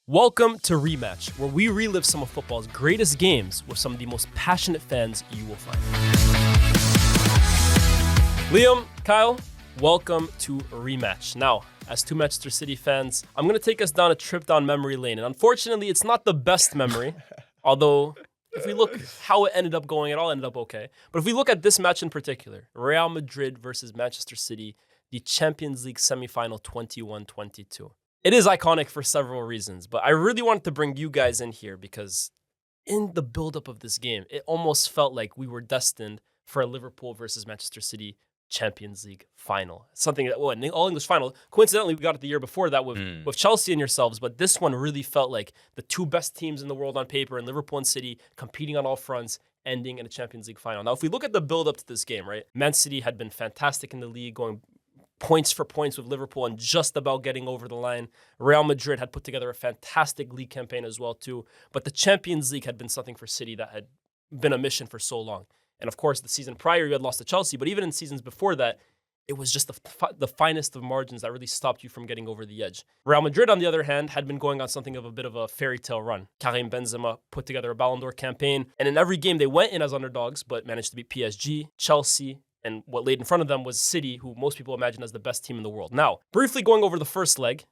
Welcome to Rematch, where we relive some of football's greatest games with some of the most passionate fans you will find. Liam, Kyle, welcome to Rematch. Now, as two Manchester City fans, I'm going to take us down a trip down memory lane. And unfortunately, it's not the best memory, although if we look how it ended up going, it all ended up okay. But if we look at this match in particular, Real Madrid versus Manchester City, the Champions League semifinal 21-22. It is iconic for several reasons, but I really wanted to bring you guys in here because in the buildup of this game, it almost felt like we were destined for a Liverpool versus Manchester City Champions League final. Something that, an all-English final. Coincidentally, we got it the year before that with Chelsea and yourselves, but this one really felt like the two best teams in the world on paper, and Liverpool and City competing on all fronts, ending in a Champions League final. Now, if we look at the build-up to this game, right, Man City had been fantastic in the league, going points for points with Liverpool and just about getting over the line. Real Madrid had put together a fantastic league campaign as well too, but the Champions League had been something for City that had been a mission for so long. And of course, the season prior, you had lost to Chelsea, but even in seasons before that, it was just the finest of margins that really stopped you from getting over the edge. Real Madrid, on the other hand, had been going on something of a bit of a fairy tale run. Karim Benzema put together a Ballon d'Or campaign, and in every game they went in as underdogs, but managed to beat PSG, Chelsea, and what laid in front of them was City, who most people imagine as the best team in the world. Now, briefly going over the first leg,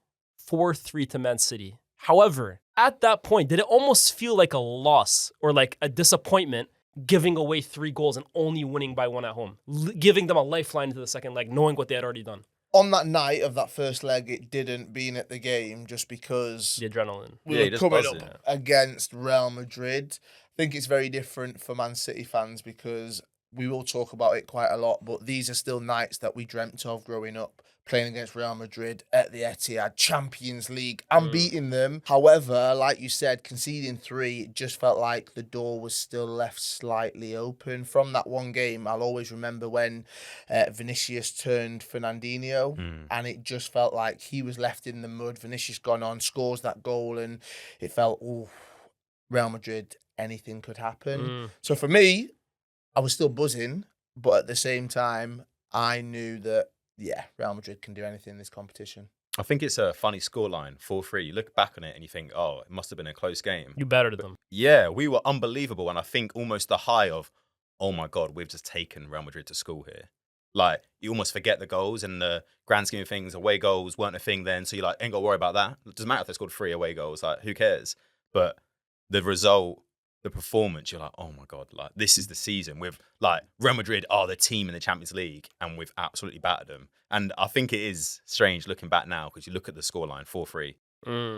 4-3 to Man City. However, at that point, did it almost feel like a loss or like a disappointment giving away 3 goals and only winning by 1 at home, giving them a lifeline into the second leg, knowing what they had already done? On that night of that first leg, it didn't being at the game just because The adrenaline. we were coming up against Real Madrid. I think it's very different for Man City fans because we will talk about it quite a lot, but these are still nights that we dreamt of growing up, playing against Real Madrid at the Etihad, Champions League, and beating them. However, like you said, conceding 3, it just felt like the door was still left slightly open. From that one game, I'll always remember when Vinicius turned Fernandinho, and it just felt like he was left in the mud. Vinicius gone on, scores that goal, and it felt, Real Madrid, anything could happen. So for me, I was still buzzing, but at the same time, I knew that, Real Madrid can do anything in this competition. I think it's a funny scoreline, 4-3. You look back on it and you think, it must have been a close game. You battered them. Yeah, we were unbelievable. And I think almost the high of, oh my God, we've just taken Real Madrid to school here. Like, you almost forget the goals, and the grand scheme of things, away goals weren't a thing then. So you're like, ain't got to worry about that. It doesn't matter if they scored 3 away goals. Like, who cares? But the result, the performance, you're like, oh my God, like this is the season. With like Real Madrid are the team in the Champions League, and we've absolutely battered them. And I think it is strange looking back now because you look at the scoreline, 4-3.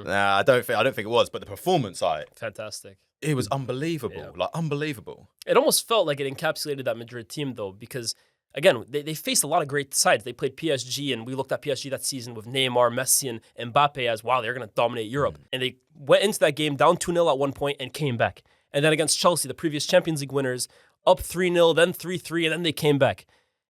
I don't think it was, but the performance side, Fantastic. it was unbelievable, like unbelievable. It almost felt like it encapsulated that Madrid team though, because again, they faced a lot of great sides. They played PSG, and we looked at PSG that season with Neymar, Messi, and Mbappe as, wow, they're going to dominate Europe. And they went into that game down 2-0 at one point and came back. And then against Chelsea, the previous Champions League winners, up 3-0, then 3-3, and then they came back.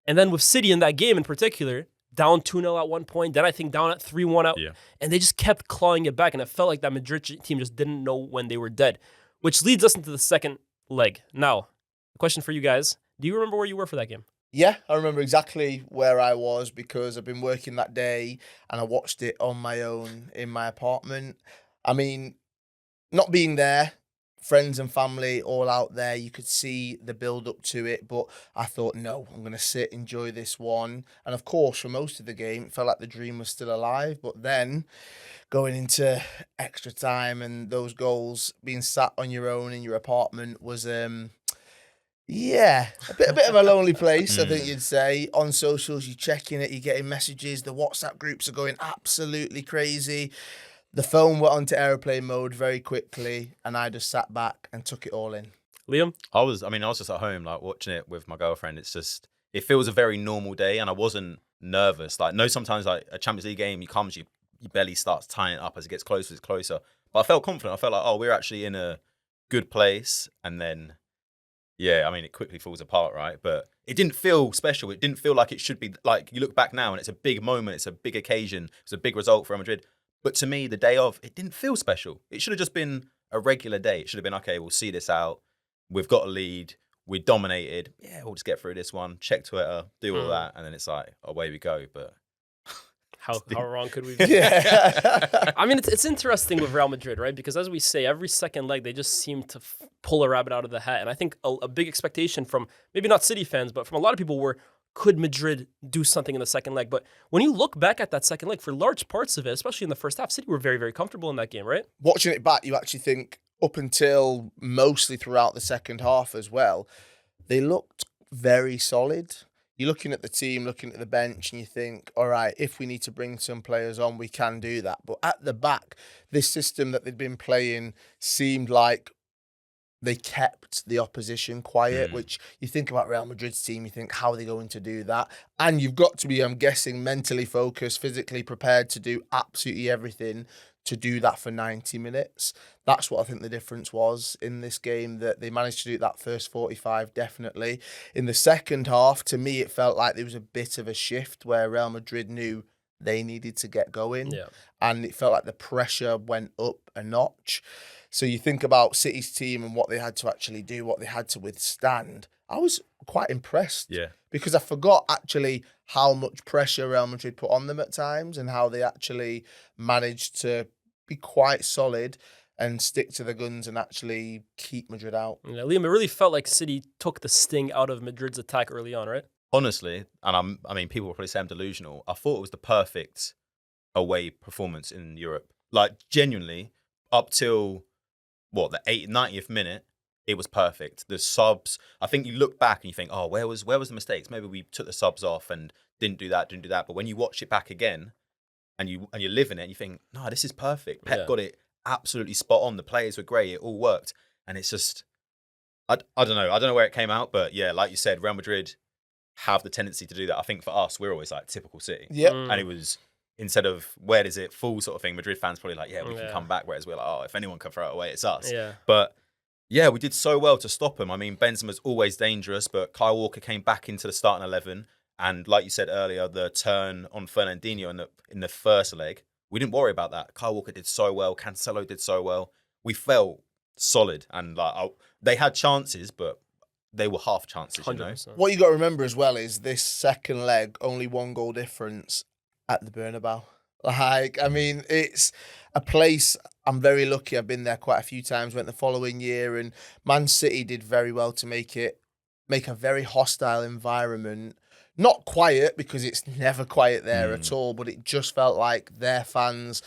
And then with City in that game in particular, down 2-0 at one point, then I think down at 3-1 out. Yeah. And they just kept clawing it back, and it felt like that Madrid team just didn't know when they were dead, which leads us into the second leg. Now, a question for you guys. Do you remember where you were for that game? Yeah, I remember exactly where I was because I've been working that day and I watched it on my own in my apartment. I mean, not being there, friends and family all out there, you could see the build up to it, but I thought, no, I'm going to sit, enjoy this one. And of course, for most of the game, it felt like the dream was still alive. But then going into extra time and those goals, being sat on your own in your apartment was, a bit of a lonely place, I think you'd say. On socials, you're checking it, you're getting messages, the WhatsApp groups are going absolutely crazy. The phone went onto airplane mode very quickly, and I just sat back and took it all in. Liam? I was just at home, like watching it with my girlfriend. It feels a very normal day, and I wasn't nervous. Like, no, sometimes like a Champions League game, you belly starts tying it up as it gets closer, it's closer. But I felt confident. I felt like, we're actually in a good place. And then, it quickly falls apart, right? But it didn't feel special. It didn't feel like it should be. Like, you look back now, and it's a big moment. It's a big occasion. It's a big result for Real Madrid. But to me, the day of, it didn't feel special. It should have just been a regular day. It should have been, okay, we'll see this out. We've got a lead. We dominated. Yeah, we'll just get through this one. Check Twitter, do all that. And then it's like, away we go. But How wrong could we be? Yeah. I mean, it's interesting with Real Madrid, right? Because as we say, every second leg, they just seem to pull a rabbit out of the hat. And I think a big expectation from maybe not City fans, but from a lot of people were, could Madrid do something in the second leg? But when you look back at that second leg, for large parts of it, especially in the first half, City were very, very comfortable in that game, right? Watching it back, you actually think up until mostly throughout the second half as well, they looked very solid. You're looking at the team, looking at the bench, and you think, all right, if we need to bring some players on, we can do that. But at the back, this system that they'd been playing seemed like they kept the opposition quiet, which you think about Real Madrid's team, you think, how are they going to do that? And you've got to be, I'm guessing, mentally focused, physically prepared to do absolutely everything to do that for 90 minutes. That's what I think the difference was in this game, that they managed to do that first 45, definitely. In the second half, to me, it felt like there was a bit of a shift where Real Madrid knew they needed to get going. Yeah. And it felt like the pressure went up a notch. So you think about City's team and what they had to actually do, what they had to withstand. I was quite impressed. Yeah. Because I forgot actually how much pressure Real Madrid put on them at times and how they actually managed to be quite solid and stick to the guns and actually keep Madrid out. Yeah, Liam, it really felt like City took the sting out of Madrid's attack early on, right? Honestly, and I mean, people will probably say I'm delusional. I thought it was the perfect away performance in Europe. Like, genuinely, up till, the 90th minute, it was perfect. The subs, I think you look back and you think, oh, where was the mistakes? Maybe we took the subs off and didn't do that. But when you watch it back again and you live in it and you think, no, this is perfect. Pep got it absolutely spot on. The players were great. It all worked. And it's just, I don't know. I don't know where it came out, but yeah, like you said, Real Madrid have the tendency to do that. I think for us, we're always like typical City. Yeah. And it was, instead of where does it fall sort of thing, Madrid fans probably like, we can come back. Whereas we're like, oh, if anyone can throw it away, it's us. Yeah. But yeah, we did so well to stop him. I mean, Benzema's always dangerous, but Kyle Walker came back into the starting 11. And like you said earlier, the turn on Fernandinho in the first leg, we didn't worry about that. Kyle Walker did so well. Cancelo did so well. We felt solid. And they had chances, but they were half chances, 100%. you know? What you got to remember as well is this second leg, only 1 goal difference at the Bernabeu. Like, I mean, it's a place I'm very lucky. I've been there quite a few times, went the following year, and Man City did very well to make a very hostile environment. Not quiet, because it's never quiet there at all, but it just felt like their fans,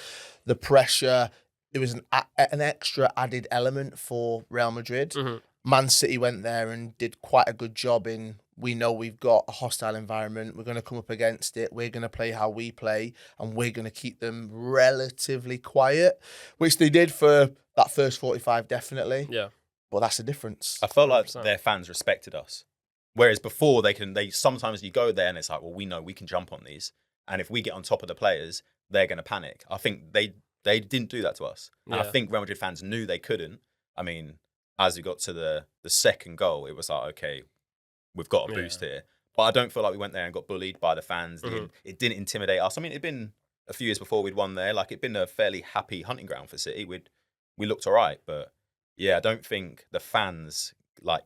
the pressure, it was an extra added element for Real Madrid. Mm-hmm. Man City went there and did quite a good job in, we know we've got a hostile environment, we're going to come up against it, we're going to play how we play, and we're going to keep them relatively quiet, which they did for that first 45, definitely. Yeah. But that's the difference. I felt like 100%. their fans respected us. Whereas before, they sometimes you go there and it's like, well, we know we can jump on these. And if we get on top of the players, they're going to panic. I think they didn't do that to us. And I think Real Madrid fans knew they couldn't. I mean, as we got to the second goal, it was like, okay, we've got a boost here. But I don't feel like we went there and got bullied by the fans. It didn't intimidate us. I mean, it'd been a few years before we'd won there. Like, it'd been a fairly happy hunting ground for City. We looked all right. But yeah, I don't think the fans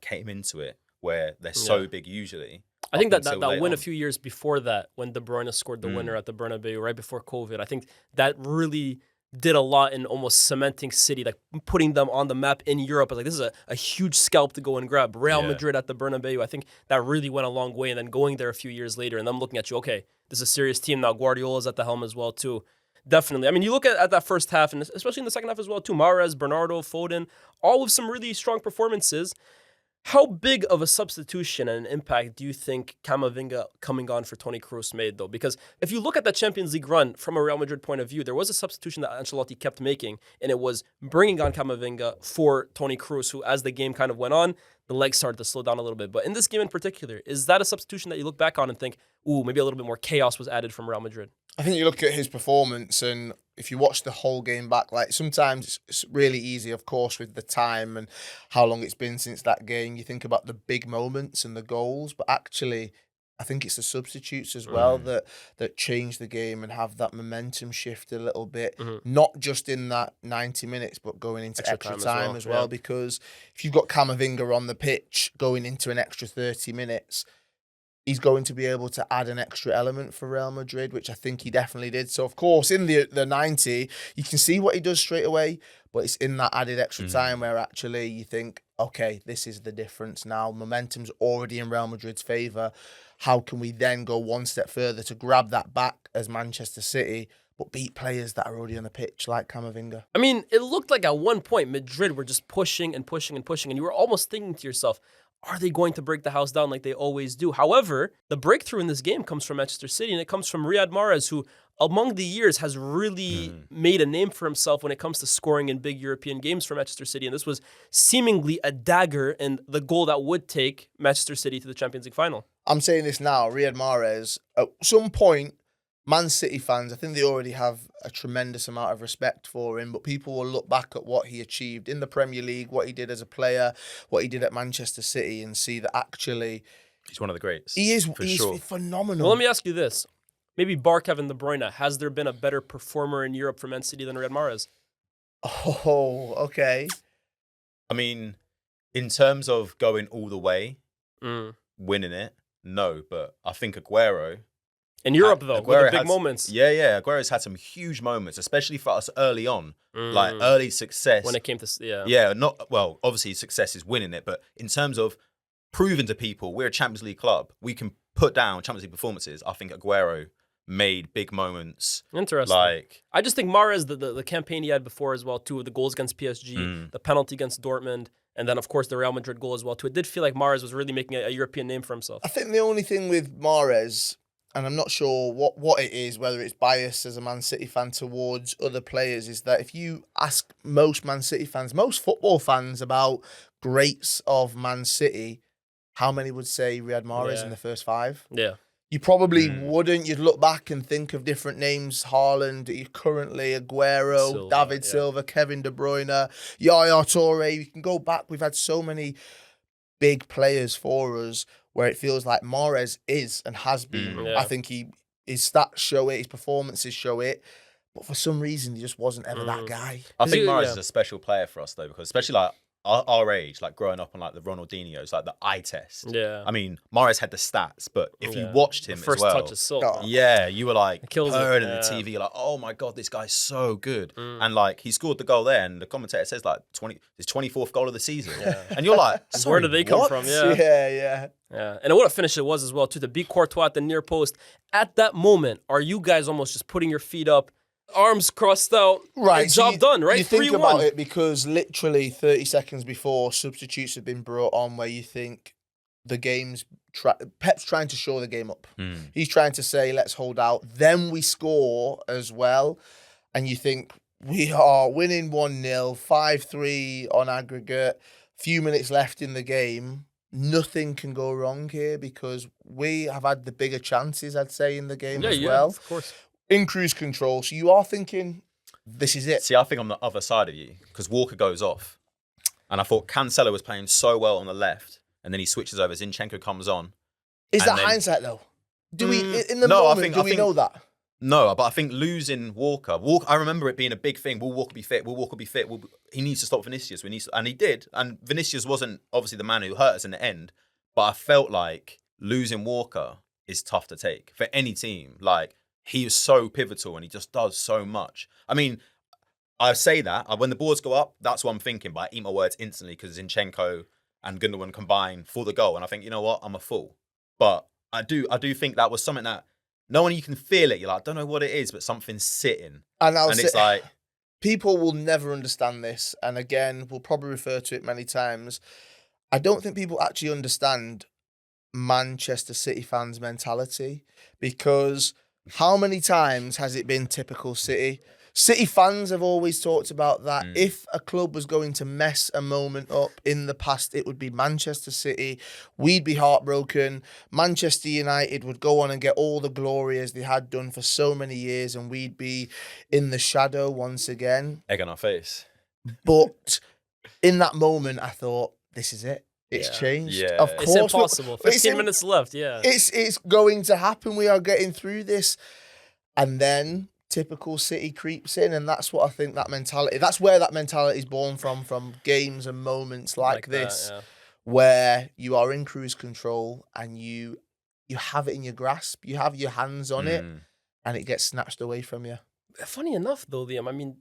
came into it where they're so big usually. I think that late win on. a few years before that, when De Bruyne scored the winner at the Bernabeu right before COVID, I think that really did a lot in almost cementing City, like putting them on the map in Europe. Like, this is a huge scalp to go and grab. Real Madrid at the Bernabeu, I think that really went a long way. And then going there a few years later and them looking at you, okay, this is a serious team now. Guardiola's at the helm as well too. Definitely. I mean, you look at that first half, and especially in the second half as well too, Mahrez, Bernardo, Foden, all with some really strong performances. How big of a substitution and an impact do you think Camavinga coming on for Toni Kroos made, though? Because if you look at that Champions League run from a Real Madrid point of view, there was a substitution that Ancelotti kept making, and it was bringing on Camavinga for Toni Kroos, who, as the game kind of went on, the legs started to slow down a little bit. But in this game in particular, is that a substitution that you look back on and think, ooh, maybe a little bit more chaos was added from Real Madrid? I think you look at his performance, and if you watch the whole game back, sometimes it's really easy, of course, with the time and how long it's been since that game. You think about the big moments and the goals, but actually, I think it's the substitutes as well that change the game and have that momentum shift a little bit, not just in that 90 minutes, but going into extra time as well. Because if you've got Camavinga on the pitch going into an extra 30 minutes, he's going to be able to add an extra element for Real Madrid, which I think he definitely did. So, of course, in the 90, you can see what he does straight away, but it's in that added extra time where actually you think, okay, this is the difference now. Momentum's already in Real Madrid's favour. How can we then go one step further to grab that back as Manchester City, but beat players that are already on the pitch like Camavinga? I mean, it looked like at one point Madrid were just pushing and pushing and pushing, and you were almost thinking to yourself, are they going to break the house down like they always do? However, the breakthrough in this game comes from Manchester City, and it comes from Riyad Mahrez, who among the years has really made a name for himself when it comes to scoring in big European games for Manchester City. And this was seemingly a dagger in the goal that would take Manchester City to the Champions League final. I'm saying this now, Riyad Mahrez, at some point, Man City fans, I think they already have a tremendous amount of respect for him, but people will look back at what he achieved in the Premier League, what he did as a player, what he did at Manchester City, and see that actually He's one of the greats. he's sure. phenomenal. Well, let me ask you this. Maybe bar Kevin De Bruyne, has there been a better performer in Europe for Man City than Riyad Mahrez? Oh, okay. I mean, in terms of going all the way, winning it, no, but I think Aguero... In Europe, though, with the big had, moments. Yeah. Aguero's had some huge moments, especially for us early on. Like early success. When it came to, Obviously success is winning it, but in terms of proving to people we're a Champions League club, we can put down Champions League performances. I think Aguero made big moments. Interesting. Like, I just think Mahrez, the campaign he had before as well, too, the goals against PSG, the penalty against Dortmund, and then, of course, the Real Madrid goal as well, too. It did feel like Mahrez was really making a European name for himself. I think the only thing with Mahrez, and I'm not sure what it is, whether it's bias as a Man City fan towards other players, is that if you ask most Man City fans, most football fans about greats of Man City, how many would say Riyad Mahrez in the first five? Yeah. You probably wouldn't. You'd look back and think of different names. Haaland, currently Aguero, Silva, David Silva, Kevin De Bruyne, Yaya Toure. We can go back. We've had so many big players for us where it feels like Mahrez is and has been. I think his stats show it, his performances show it. But for some reason, he just wasn't ever that guy. I think Mahrez is a special player for us, though, because especially like our age, like growing up on like the Ronaldinhos, like the eye test. Yeah. I mean, Mahrez had the stats, but if you watched him first as well, touch is so you were like purring in the Yeah. TV, you're like, oh my god, this guy's so good. And like he scored the goal there, and the commentator says like his 24th goal of the season, and you're like, where did they come what? from? Yeah. And what a finish it was as well, too. To beat Courtois at the near post. At that moment, are you guys almost just putting your feet up, arms crossed out, Right, and so job done, right? You think 3-1. about it because literally 30 seconds before, substitutes have been brought on where you think the game's... Pep's trying to shore the game up. He's trying to say, let's hold out. Then we score as well. And you think, we are winning 1-0, 5-3 on aggregate, few minutes left in the game. Nothing can go wrong here because we have had the bigger chances, I'd say, in the game as well. Of course. In cruise control. So you are thinking, this is it. See, I think I'm the other side of you because Walker goes off, and I thought Cancelo was playing so well on the left, and then he switches over. Zinchenko comes on. Is that then- hindsight though? Do we in the No, I moment? think- Do I we think- know that? No, but I think losing Walker, I remember it being a big thing. Will Walker be fit? Will Walker be fit? He needs to stop Vinicius. And he did. And Vinicius wasn't obviously the man who hurt us in the end, but I felt like losing Walker is tough to take for any team. Like, he is so pivotal and he just does so much. I mean, I say that when the boards go up, that's what I'm thinking, but I eat my words instantly because Zinchenko and Gundogan combine for the goal, and I think, you know what, I'm a fool. But I do think that was something that no one, you can feel it. You're like, I don't know what it is, but something's sitting, And it's like people will never understand this. And again, we'll probably refer to it many times. I don't think people actually understand Manchester City fans' mentality because how many times has it been typical City? City fans have always talked about that. If a club was going to mess a moment up in the past, it would be Manchester City. We'd be heartbroken. Manchester United would go on and get all the glory as they had done for so many years, and we'd be in the shadow once again. egg on our face. But in that moment, I thought, this is it. It's changed. Yeah. Of It's course, impossible. 15 minutes left, yeah. It's going to happen. We are getting through this. And then typical City creeps in, and that's what I think that's where that mentality is born from games and moments like this, that, yeah. where you are in cruise control and you you have it in your grasp, you have your hands on it, Mm. and it gets snatched away from you. Funny enough, though, Liam, I mean,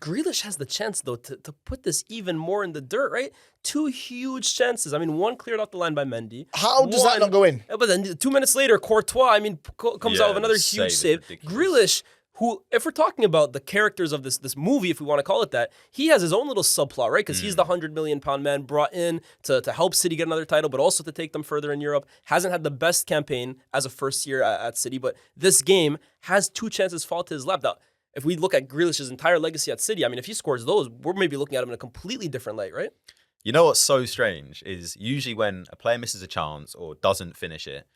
Grealish has the chance, though, to put this even more in the dirt, right? 2 huge chances. I mean, one cleared off the line by Mendy. How does that not go in? But then 2 minutes later, Courtois, I mean, comes out with another the huge is save. ridiculous. Grealish, who, if we're talking about the characters of this movie, if we want to call it that, he has his own little subplot, right? Because he's the £100 million man brought in to help City get another title, but also to take them further in Europe. Hasn't had the best campaign as a first year at City, but this game has 2 chances fall to his lap. Now, if we look at Grealish's entire legacy at City, I mean, if he scores those, we're maybe looking at him in a completely different light, right? You know what's so strange is usually when a player misses a chance or doesn't finish it,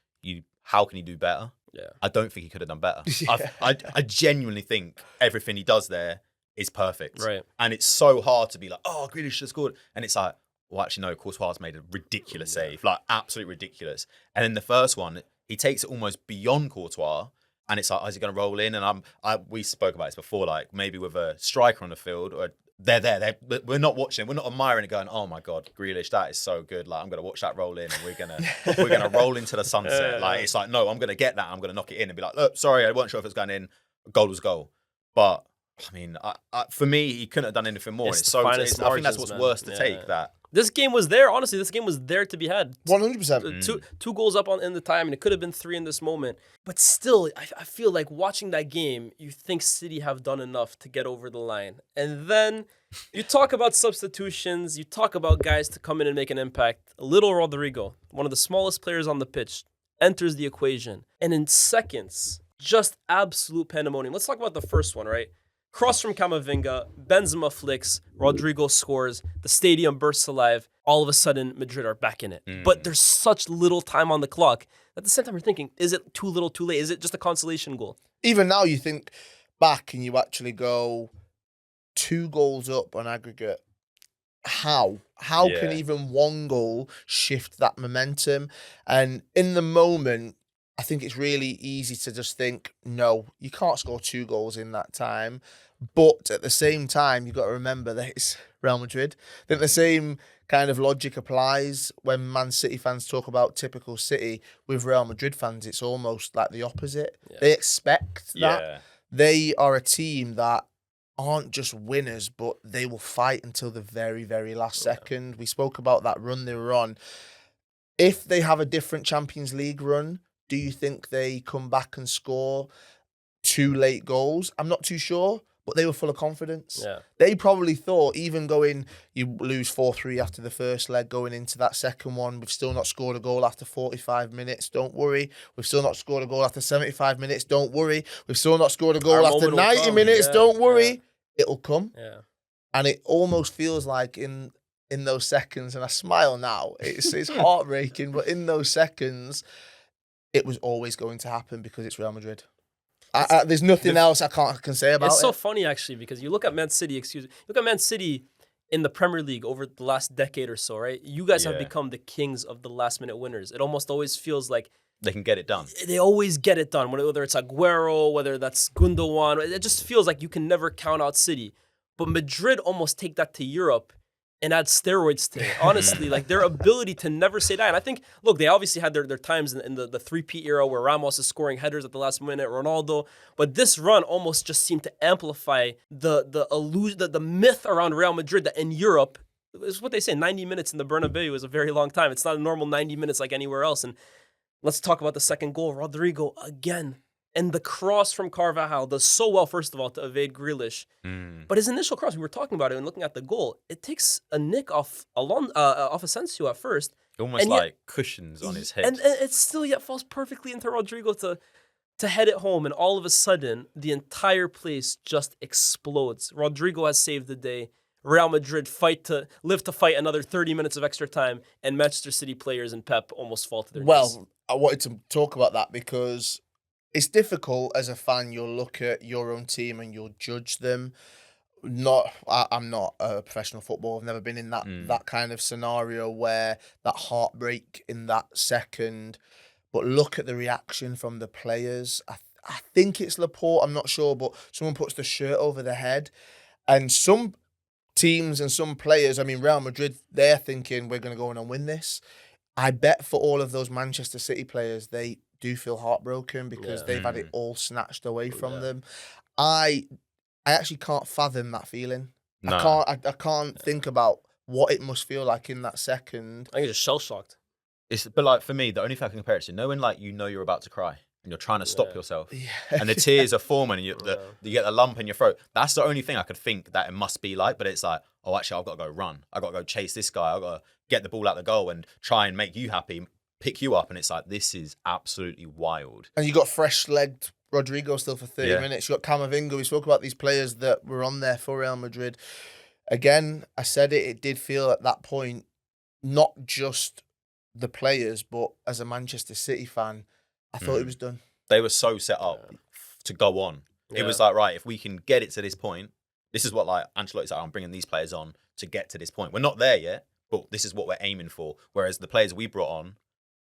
how can he do better? Yeah. I don't think he could have done better. Yeah. I genuinely think everything he does there is perfect. Right. And it's so hard to be like, oh, Grealish should have scored. And it's like, well, actually, no, Courtois made a ridiculous save, like absolutely ridiculous. And then the first one, he takes it almost beyond Courtois. And it's like, is he going to roll in? And we spoke about this before, like maybe with a striker on the field, or they're there. We're not watching. We're not admiring it, going, "Oh my God, Grealish, that is so good." Like I'm going to watch that roll in, and we're gonna roll into the sunset. Like it's like, no, I'm going to get that. I'm going to knock it in and be like, "Look, sorry, I wasn't sure if it was going in. A goal was goal." But I mean, for me, he couldn't have done anything more. It's And the I finest think that's margins, what's man. worse to Yeah. take. That This game was there. Honestly, this game was there to be had. 100%. Two goals up in the time, and it could have been 3 in this moment. But still, I feel like watching that game, you think City have done enough to get over the line. And then you talk about substitutions, you talk about guys to come in and make an impact. Little Rodrygo, one of the smallest players on the pitch, enters the equation. And in seconds, just absolute pandemonium. Let's talk about the first one, right? Cross from Camavinga, Benzema flicks, Rodrygo scores, the stadium bursts alive. All of a sudden, Madrid are back in it. But there's such little time on the clock. At the same time, you're thinking, is it too little, too late? Is it just a consolation goal? Even now, you think back and you actually go 2 goals up on aggregate. How can Yeah. even 1 goal shift that momentum? And in the moment, I think it's really easy to just think, no, you can't score 2 goals in that time. But at the same time, you've got to remember that it's Real Madrid. I think the same kind of logic applies when Man City fans talk about typical City. With Real Madrid fans, it's almost like the opposite. Yeah. They expect that. yeah. They are a team that aren't just winners, but they will fight until the very, very last second. We spoke about that run they were on. If they have a different Champions League run, do you think they come back and score 2 late goals? I'm not too sure, but they were full of confidence. Yeah. They probably thought, even going, you lose 4-3 after the first leg, going into that second one, we've still not scored a goal after 45 minutes, don't worry. We've still not scored a goal after 75 minutes, don't worry. We've still not scored a goal Our after moment will 90 come. minutes, Yeah, don't worry. yeah. It'll come. Yeah. And it almost feels like in those seconds, and I smile now, it's heartbreaking, but in those seconds, it was always going to happen because it's Real Madrid. There's nothing else I can say about It's so it. funny, actually, because you look at Man City, look at Man City in the Premier League over the last decade or so, right? You guys have Yeah. become the kings of the last-minute winners. It almost always feels like They can get it done. they always get it done, whether it's Aguero, whether that's Gundogan. It just feels like you can never count out City. But Madrid almost take that to Europe and add steroids to it. Honestly, like their ability to never say that. And I think, look, they obviously had their times in the 3P era where Ramos is scoring headers at the last minute, Ronaldo. But this run almost just seemed to amplify the illusion, the myth around Real Madrid that in Europe, it's what they say, 90 minutes in the Bernabeu is a very long time. It's not a normal 90 minutes like anywhere else. And let's talk about the second goal. Rodrygo again. And the cross from Carvajal does so well, first of all, to evade Grealish. But his initial cross, we were talking about it and looking at the goal, it takes a nick off Asensio at first. Almost And yet- like cushions on his head. And it still yet falls perfectly into Rodrygo to head it home. And all of a sudden, the entire place just explodes. Rodrygo has saved the day. Real Madrid live to fight another 30 minutes of extra time. And Manchester City players and Pep almost fall to their knees. Well, I wanted to talk about that because it's difficult as a fan. You'll look at your own team and you'll judge them. I'm not a professional footballer. I've never been in that kind of scenario where that heartbreak in that second. But look at the reaction from the players. I think it's Laporte. I'm not sure, but someone puts the shirt over their head, and some teams and some players. I mean, Real Madrid, they're thinking we're going to go in and win this. I bet for all of those Manchester City players, they do feel heartbroken because they've had it all snatched away from Yeah. them. I actually can't fathom that feeling. No. I can't think about what it must feel like in that second. I think it's just shell shocked. But like for me, the only thing I can compare it to, knowing like you're about to cry and you're trying to stop yourself, Yeah. and the tears are forming, and you get a lump in your throat. That's the only thing I could think that it must be like. But it's like, oh, actually, I've got to go run. I've got to go chase this guy. I've got to get the ball out the goal and try and make you happy, pick you up. And it's like, this is absolutely wild. And you got fresh-legged Rodrygo still for 30 minutes. You got Camavinga. We spoke about these players that were on there for Real Madrid. Again, I said it did feel at that point, not just the players, but as a Manchester City fan, I thought it was done. They were so set up to go on. Yeah. It was like, right, if we can get it to this point, this is what like Ancelotti's like, I'm bringing these players on to get to this point. We're not there yet, but this is what we're aiming for. Whereas the players we brought on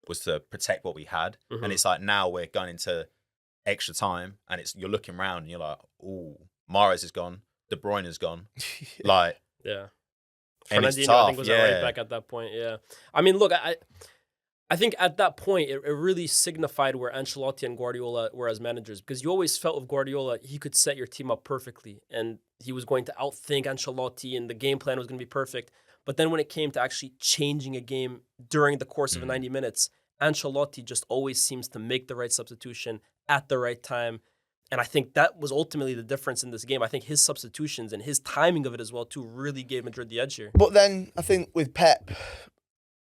was to protect what we had. And it's like, now we're going into extra time, and you're looking around and you're like, oh, Mahrez is gone. De Bruyne is gone. Like, and it's Fernandinho, tough. I think, was right back at that point. Yeah. I mean, look, I think at that point, it really signified where Ancelotti and Guardiola were as managers, because you always felt with Guardiola, he could set your team up perfectly and he was going to outthink Ancelotti and the game plan was going to be perfect. But then when it came to actually changing a game during the course of 90 minutes, Ancelotti just always seems to make the right substitution at the right time. And I think that was ultimately the difference in this game. I think his substitutions and his timing of it as well, too, really gave Madrid the edge here. But then I think with Pep,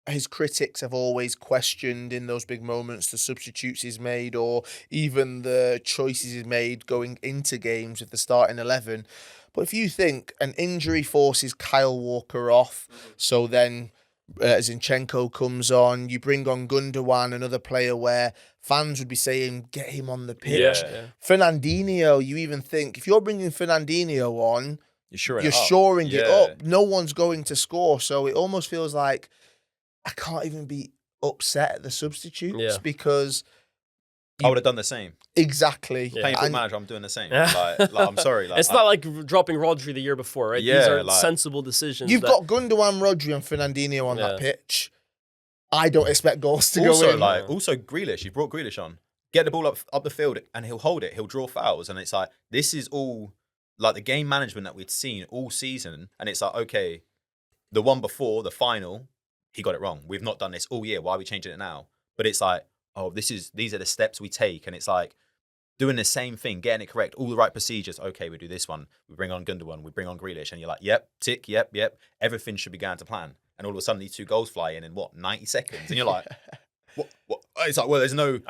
his critics have always questioned in those big moments the substitutes he's made or even the choices he's made going into games with the starting 11. But if you think an injury forces Kyle Walker off, so then Zinchenko comes on, you bring on Gundogan, another player where fans would be saying, get him on the pitch. Fernandinho, you even think, if you're bringing Fernandinho on, you're shoring it up. No one's going to score. So it almost feels like I can't even be upset at the substitutes because I would have done the same. Exactly. Playing Football Manager, I'm doing the same. Like, I'm sorry. Like, it's not like dropping Rodri the year before, right? Yeah, these are sensible decisions. You've got Gundogan, Rodri, and Fernandinho on that pitch. I don't expect goals to go in. Also, Grealish. You brought Grealish on. Get the ball up the field, and he'll hold it. He'll draw fouls, and it's like, this is all like the game management that we'd seen all season. And it's like, okay, the one before the final, he got it wrong. We've not done this all year. Why are we changing it now? But it's like, oh, these are the steps we take, and it's like doing the same thing, getting it correct, all the right procedures. Okay, we do this one. We bring on Gundogan. We bring on Grealish, and you're like, yep, tick, yep. Everything should be going to plan. And all of a sudden, these 2 goals fly in what, 90 seconds, and you're like, what? It's like, well, there's no pages.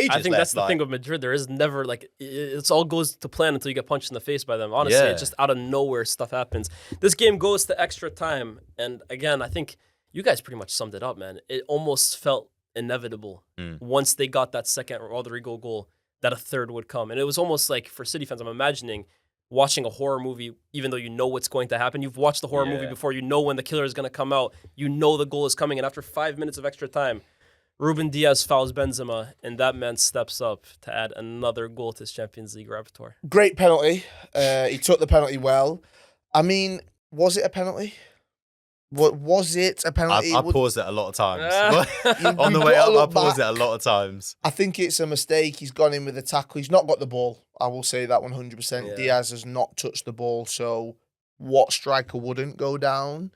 I think left. that's the thing with Madrid. There is never it's all goes to plan until you get punched in the face by them. Honestly, it's just out of nowhere stuff happens. This game goes to extra time, and again, I think you guys pretty much summed it up, man. It almost felt inevitable once they got that second Rodrygo goal that a third would come. And it was almost like, for City fans, I'm imagining watching a horror movie, even though you know what's going to happen. You've watched the horror movie before. You know when the killer is going to come out. You know the goal is coming. And after 5 minutes of extra time, Ruben Diaz fouls Benzema, and that man steps up to add another goal to his Champions League repertoire. Great penalty. He took the penalty well. I mean, was it a penalty? What was it a penalty? I paused it a lot of times. On the way up, I paused it a lot of times. I think it's a mistake. He's gone in with a tackle. He's not got the ball. I will say that 100%. Yeah. Diaz has not touched the ball. So what striker wouldn't go down?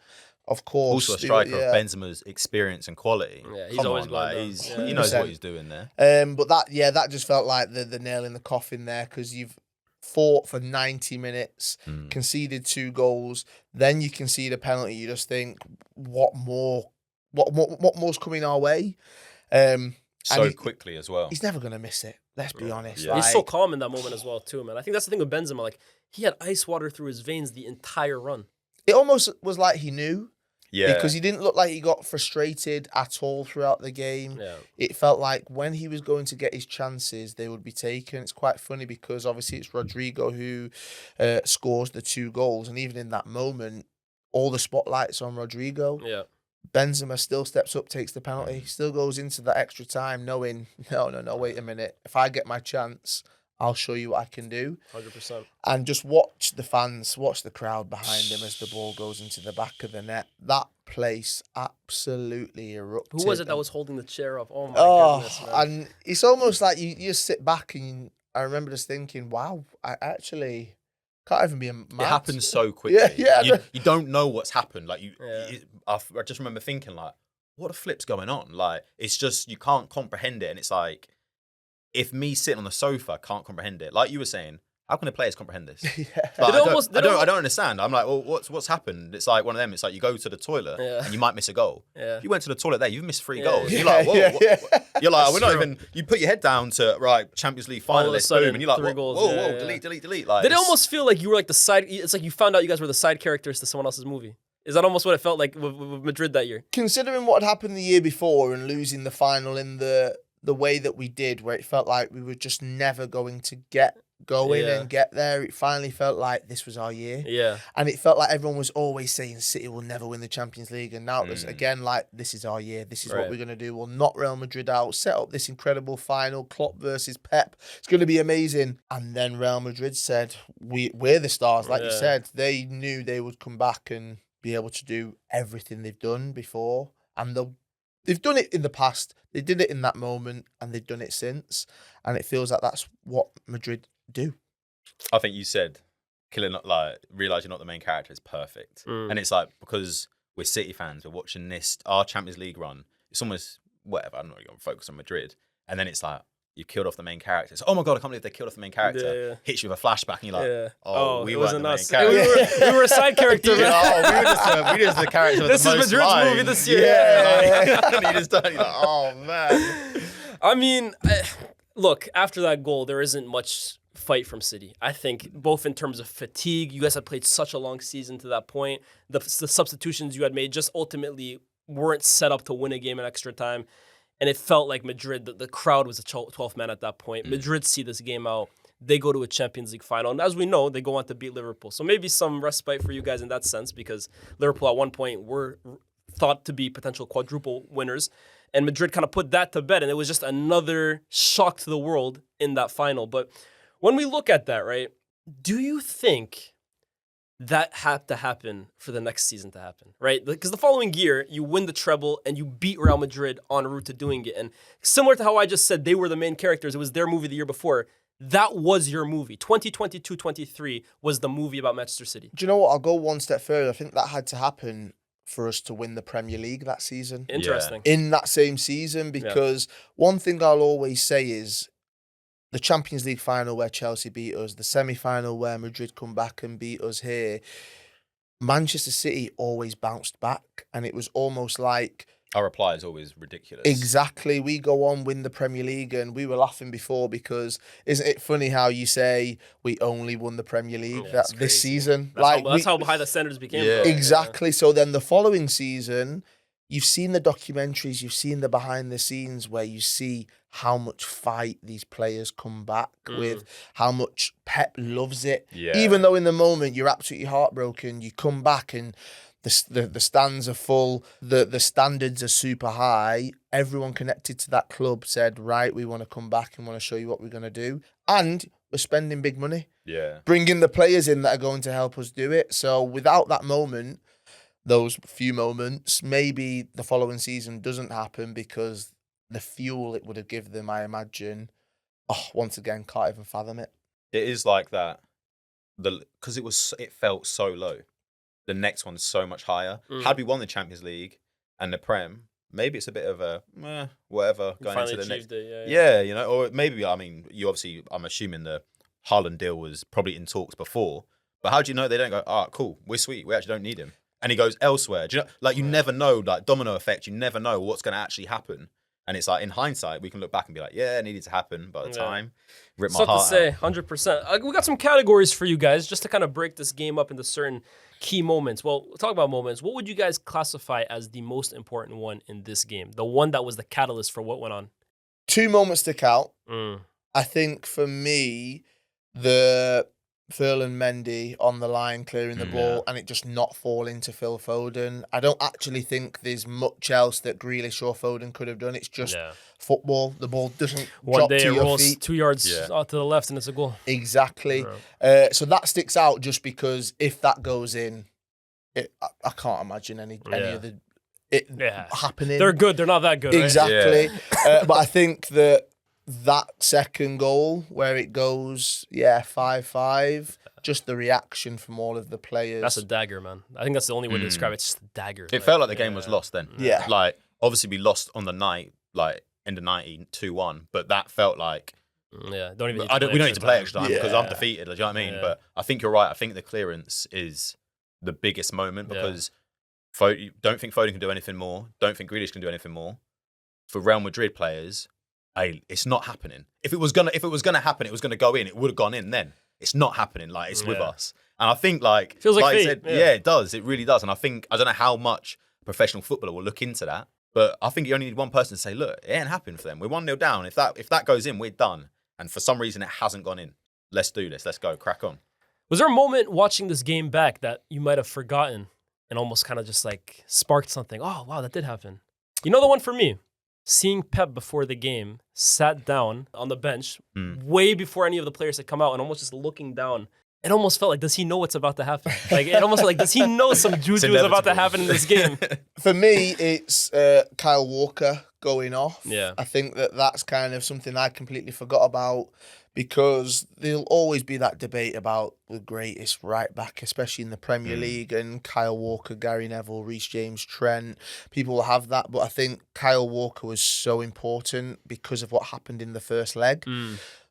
Of course. Also a striker of Benzema's experience and quality. Yeah, he's always going down. He knows what he's doing there. But that just felt like the nail in the coffin there, because you've fought for 90 minutes, conceded 2 goals, then you concede a penalty. You just think, what more's coming our way? Quickly as well. He's never going to miss it. Let's be honest. Yeah. He's so calm in that moment as well, too, man. I think that's the thing with Benzema. Like, he had ice water through his veins the entire run. It almost was like he knew. Yeah. Because he didn't look like he got frustrated at all throughout the game. Yeah. It felt like when he was going to get his chances, they would be taken. It's quite funny because obviously it's Rodrygo who scores the 2 goals. And even in that moment, all the spotlight's on Rodrygo. Yeah. Benzema still steps up, takes the penalty, still goes into that extra time knowing, no, wait a minute. If I get my chance, I'll show you what I can do. 100%. And just watch the fans, watch the crowd behind him as the ball goes into the back of the net. That place absolutely erupted. Who was it that was holding the chair up? Oh, my goodness, man. And it's almost like you just sit back and I remember just thinking, wow, I actually can't even be mad. It happens so quickly. You don't know what's happened. Like I just remember thinking, like, what the flip's going on? Like, it's just, you can't comprehend it. And it's like, if me sitting on the sofa can't comprehend it, like you were saying, how can the players comprehend this? Like, I don't understand. I'm like, well, what's happened? It's like one of them. It's like you go to the toilet and you might miss a goal. If you went to the toilet there, you've missed 3 goals. You're like, whoa. You're like, we're not even. You put your head down to Champions League finalists, boom, and you're like, 3 goals. Whoa, delete. Like, did it almost feel like you were like the side? It's like you found out you guys were the side characters to someone else's movie. Is that almost what it felt like with Madrid that year? Considering what had happened the year before and losing the final in the way that we did, where it felt like we were just never going to get going and get there, it finally felt like this was our year. Yeah. And it felt like everyone was always saying City will never win the Champions League. And now it was again like, this is our year. This is what we're going to do. We'll knock Real Madrid out, set up this incredible final, Klopp versus Pep. It's going to be amazing. And then Real Madrid said, we're the stars. Like you said, they knew they would come back and be able to do everything they've done before. And they've done it in the past. They did it in that moment and they've done it since. And it feels like that's what Madrid do. I think you said realize you're not the main character is perfect. And it's like, because we're City fans, we're watching our Champions League run, it's almost whatever, I'm not going to focus on Madrid, and then it's like you've killed off the main character. It's, oh my god, I can't believe they killed off the main character. Hits you with a flashback and you're like, we weren't the main character. We were a side character. We were just the character with this the most is Madrid's lines. movie this year. And you just done, you're like, oh man. I mean, look, after that goal, there isn't much fight from City. I think both in terms of fatigue, you guys had played such a long season to that point. The substitutions you had made just ultimately weren't set up to win a game in extra time. And it felt like Madrid, the crowd was a 12th man at that point. Madrid see this game out. They go to a Champions League final. And as we know, they go on to beat Liverpool. So maybe some respite for you guys in that sense, because Liverpool at one point were thought to be potential quadruple winners. And Madrid kind of put that to bed. And it was just another shock to the world in that final. But when we look at that, right, do you think that had to happen for the next season to happen, right? Because the following year, you win the treble and you beat Real Madrid en route to doing it. And similar to how I just said they were the main characters, it was their movie the year before. That was your movie. 2022-23 was the movie about Manchester City. Do you know what? I'll go one step further. I think that had to happen for us to win the Premier League that season. Interesting. In that same season, because one thing I'll always say is the Champions League final where Chelsea beat us, the semi-final where Madrid come back and beat us here, Manchester City always bounced back, and it was almost like... Our reply is always ridiculous. Exactly. We go on, win the Premier League, and we were laughing before because isn't it funny how you say we only won the Premier League this season? That's how high the standards became. Yeah. Exactly. So then the following season, you've seen the documentaries, you've seen the behind the scenes where you see how much fight these players come back with, how much Pep loves it. Yeah. Even though in the moment you're absolutely heartbroken, you come back and the stands are full, the standards are super high. Everyone connected to that club said, right, we want to come back and want to show you what we're going to do. And we're spending big money. Yeah. Bringing the players in that are going to help us do it. So without that moment, those few moments, maybe the following season doesn't happen because the fuel it would have given them, I imagine, once again, can't even fathom it. It is like that. Because it felt so low. The next one's so much higher. Had we won the Champions League and the Prem, maybe it's a bit of a whatever going into the next. Yeah, you know, or maybe you obviously, I'm assuming the Haaland deal was probably in talks before. But how do you know they don't go? Cool, we're sweet. We actually don't need him, and he goes elsewhere. Do you know? Like you never know, like domino effect. You never know what's going to actually happen. And it's like, in hindsight, we can look back and be like, yeah, it needed to happen. But at the time, rip my heart to say, 100%. We got some categories for you guys just to kind of break this game up into certain key moments. Well, we'll talk about moments. What would you guys classify as the most important one in this game? The one that was the catalyst for what went on? 2 moments stick out. I think for me, the Ferland Mendy on the line clearing the ball and it just not falling to Phil Foden. I don't actually think there's much else that Grealish or Foden could have done. It's just football. The ball doesn't drop day to it your rolls feet. 2 yards out to the left and it's a goal. Exactly. So that sticks out just because if that goes in, I can't imagine any other happening. They're good. They're not that good. Exactly. Right? But I think that second goal where it goes, 5-5, just the reaction from all of the players. That's a dagger, man. I think that's the only way to describe it. It's just a dagger. It felt like the game was lost then. Yeah. Like, obviously we lost on the night, like, in the 90, 2-1, but that felt like... Yeah, we don't need to play extra time because I'm defeated. Do you know what I mean? But I think you're right. I think the clearance is the biggest moment because don't think Foden can do anything more. Don't think Grealish can do anything more. For Real Madrid players... it's not happening. If it was gonna happen, it was gonna go in. It would have gone in then. It's not happening. Like it's with us. And I think feels like I fate. said, it does. It really does. And I think I don't know how much professional footballer will look into that, but I think you only need one person to say, look, it ain't happened for them. We're 1-0 down. If that goes in, we're done. And for some reason, it hasn't gone in. Let's do this. Let's go. Crack on. Was there a moment watching this game back that you might have forgotten and almost kind of just like sparked something? Oh wow, that did happen. You know the one for me. Seeing Pep before the game, sat down on the bench way before any of the players had come out and almost just looking down. It almost felt like, does he know what's about to happen? Like, it almost felt like, does he know some juju is about to happen in this game? For me, it's Kyle Walker going off. Yeah. I think that's kind of something I completely forgot about because there'll always be that debate about the greatest right back, especially in the Premier League, and Kyle Walker, Gary Neville, Reece James, Trent. People will have that, but I think Kyle Walker was so important because of what happened in the first leg.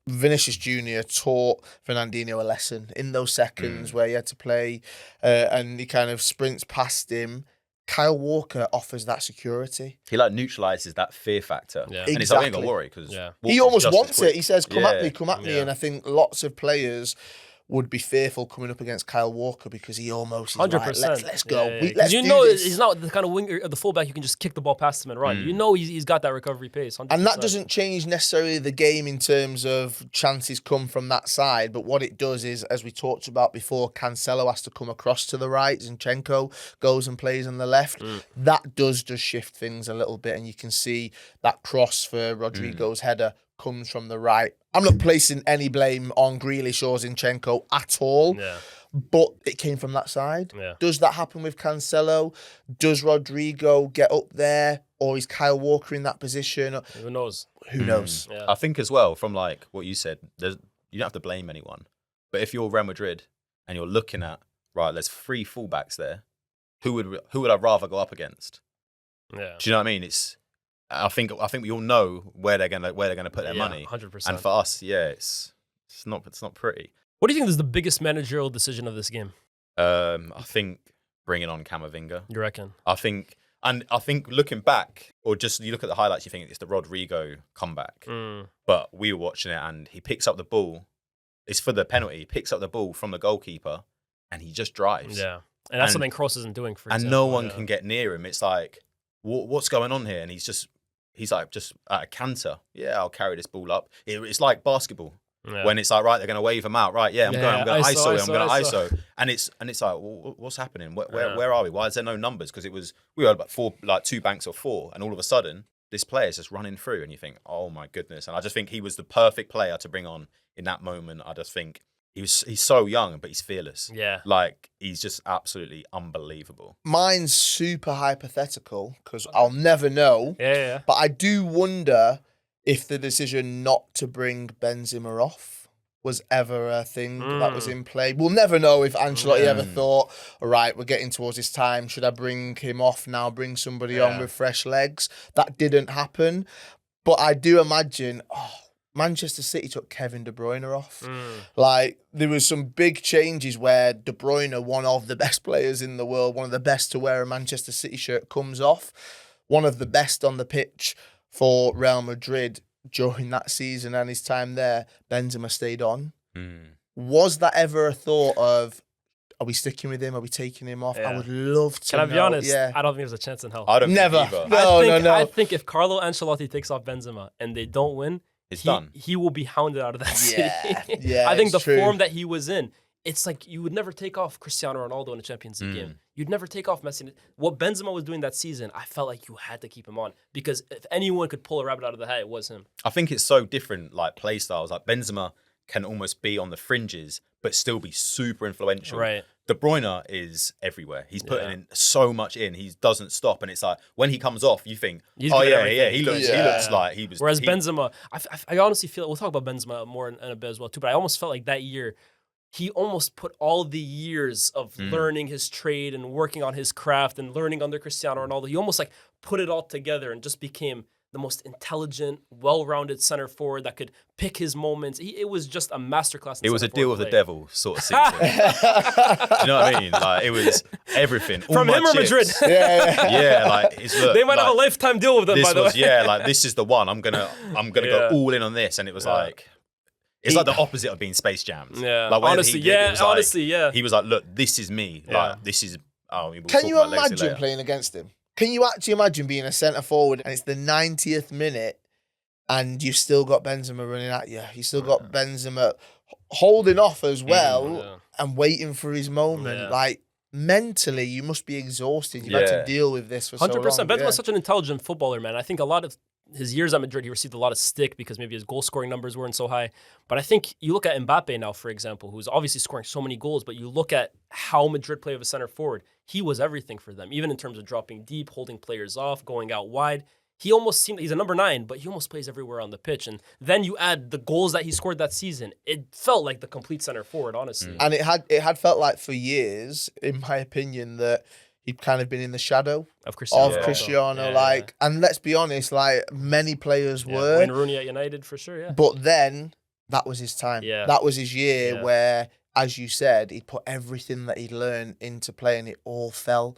Vinicius Jr. taught Fernandinho a lesson in those seconds where he had to play and he kind of sprints past him. Kyle Walker offers that security. He like neutralizes that fear factor. Yeah. And it's like, we ain't got to worry because he almost wants it. He says, come at me. And I think lots of players would be fearful coming up against Kyle Walker because he almost is 100%. Like, let's go. Let's do this. He's not the kind of winger, the fullback you can just kick the ball past him and run. You know he's got that recovery pace. 100%. And that doesn't change necessarily the game in terms of chances come from that side. But what it does is, as we talked about before, Cancelo has to come across to the right. Zinchenko goes and plays on the left. That does just shift things a little bit. And you can see that cross for Rodrygo's header comes from the right. I'm not placing any blame on Grealish or Zinchenko at all, but it came from that side. Does that happen with Cancelo? Does Rodrygo get up there, or is Kyle Walker in that position? Who knows? Who knows? I think as well, from like what you said, you don't have to blame anyone. But if you're Real Madrid and you're looking at, right, there's 3 fullbacks there, who would I rather go up against? Yeah. Do you know what I mean? I think we all know where they're gonna put their money. 100%. And for us, it's not pretty. What do you think is the biggest managerial decision of this game? I think bringing on Camavinga. You reckon? I think looking back, or just you look at the highlights, you think it's the Rodrygo comeback. But we were watching it, and he picks up the ball. It's for the penalty. He picks up the ball from the goalkeeper, and he just drives. Yeah, and that's something Kroos isn't doing. For example. And no one can get near him. It's like, what's going on here? And he's like just at a canter. Yeah, I'll carry this ball up. It's like basketball. When it's like, right, they're going to wave him out. Right, I'm going to ISO. I'm going to ISO. And it's like, well, what's happening? Where are we? Why is there no numbers? Because we were about 2 banks of 4, and all of a sudden this player is just running through, and you think, oh my goodness. And I just think he was the perfect player to bring on in that moment. I just think he's so young, but he's fearless. Yeah, like he's just absolutely unbelievable. Mine's super hypothetical because I'll never know. Yeah. But I do wonder if the decision not to bring Benzema off was ever a thing that was in play. We'll never know if Ancelotti ever thought, all right, we're getting towards this time. Should I bring him off now, bring somebody on with fresh legs? That didn't happen. But I do imagine, Manchester City took Kevin De Bruyne off. Like, there was some big changes where De Bruyne, one of the best players in the world, one of the best to wear a Manchester City shirt, comes off. One of the best on the pitch for Real Madrid during that season and his time there, Benzema stayed on. Was that ever a thought of, are we sticking with him? Are we taking him off? I would love to. Can I be honest? Yeah. I don't think there's a chance in hell. I don't Never. think either. No. I think if Carlo Ancelotti takes off Benzema and they don't win, It's done. He will be hounded out of that city. Yeah, I think the true. form that he was in, it's like you would never take off Cristiano Ronaldo in a Champions League game. You'd never take off Messi. What Benzema was doing that season, I felt like you had to keep him on because if anyone could pull a rabbit out of the hat, it was him. I think it's so different, like play styles. Like Benzema can almost be on the fringes, but still be super influential. Right. De Bruyne is everywhere. He's putting in so much in. He doesn't stop, and it's like when he comes off, you think, he looks like he was. Whereas Benzema, I honestly feel we'll talk about Benzema more in a bit as well too. But I almost felt like that year, he almost put all the years of learning his trade and working on his craft and learning under Cristiano Ronaldo. He almost like put it all together and just became the most intelligent, well-rounded center forward that could pick his moments. It was just a masterclass. It was a deal with the devil sort of season. Do you know what I mean? Like it was everything from him or Madrid. Like they might have a lifetime deal with them. By the way, like this is the one. I'm gonna go all in on this, and it was like. It's like the opposite of being Space Jams. Yeah, like honestly, He was like, look, this is me. Yeah. Like, this is. Can you imagine playing against him? Can you actually imagine being a centre forward and it's the 90th minute and you've still got Benzema running at you? You still got Benzema holding off as well and waiting for his moment. Yeah. Like, mentally, you must be exhausted. You've had to deal with this for 100%. So long. Benzema's such an intelligent footballer, man. I think a lot of his years at Madrid, he received a lot of stick because maybe his goal-scoring numbers weren't so high. But I think you look at Mbappe now, for example, who's obviously scoring so many goals, but you look at how Madrid play with a center forward, he was everything for them, even in terms of dropping deep, holding players off, going out wide. He almost seemed, he's a number 9, but he almost plays everywhere on the pitch. And then you add the goals that he scored that season, it felt like the complete center forward, honestly. And it had felt like for years, in my opinion, that he'd kind of been in the shadow of Cristiano. And let's be honest, like many players were. Wayne Rooney at United for sure, But then that was his time. Yeah. That was his year where, as you said, he put everything that he'd learned into play and it all fell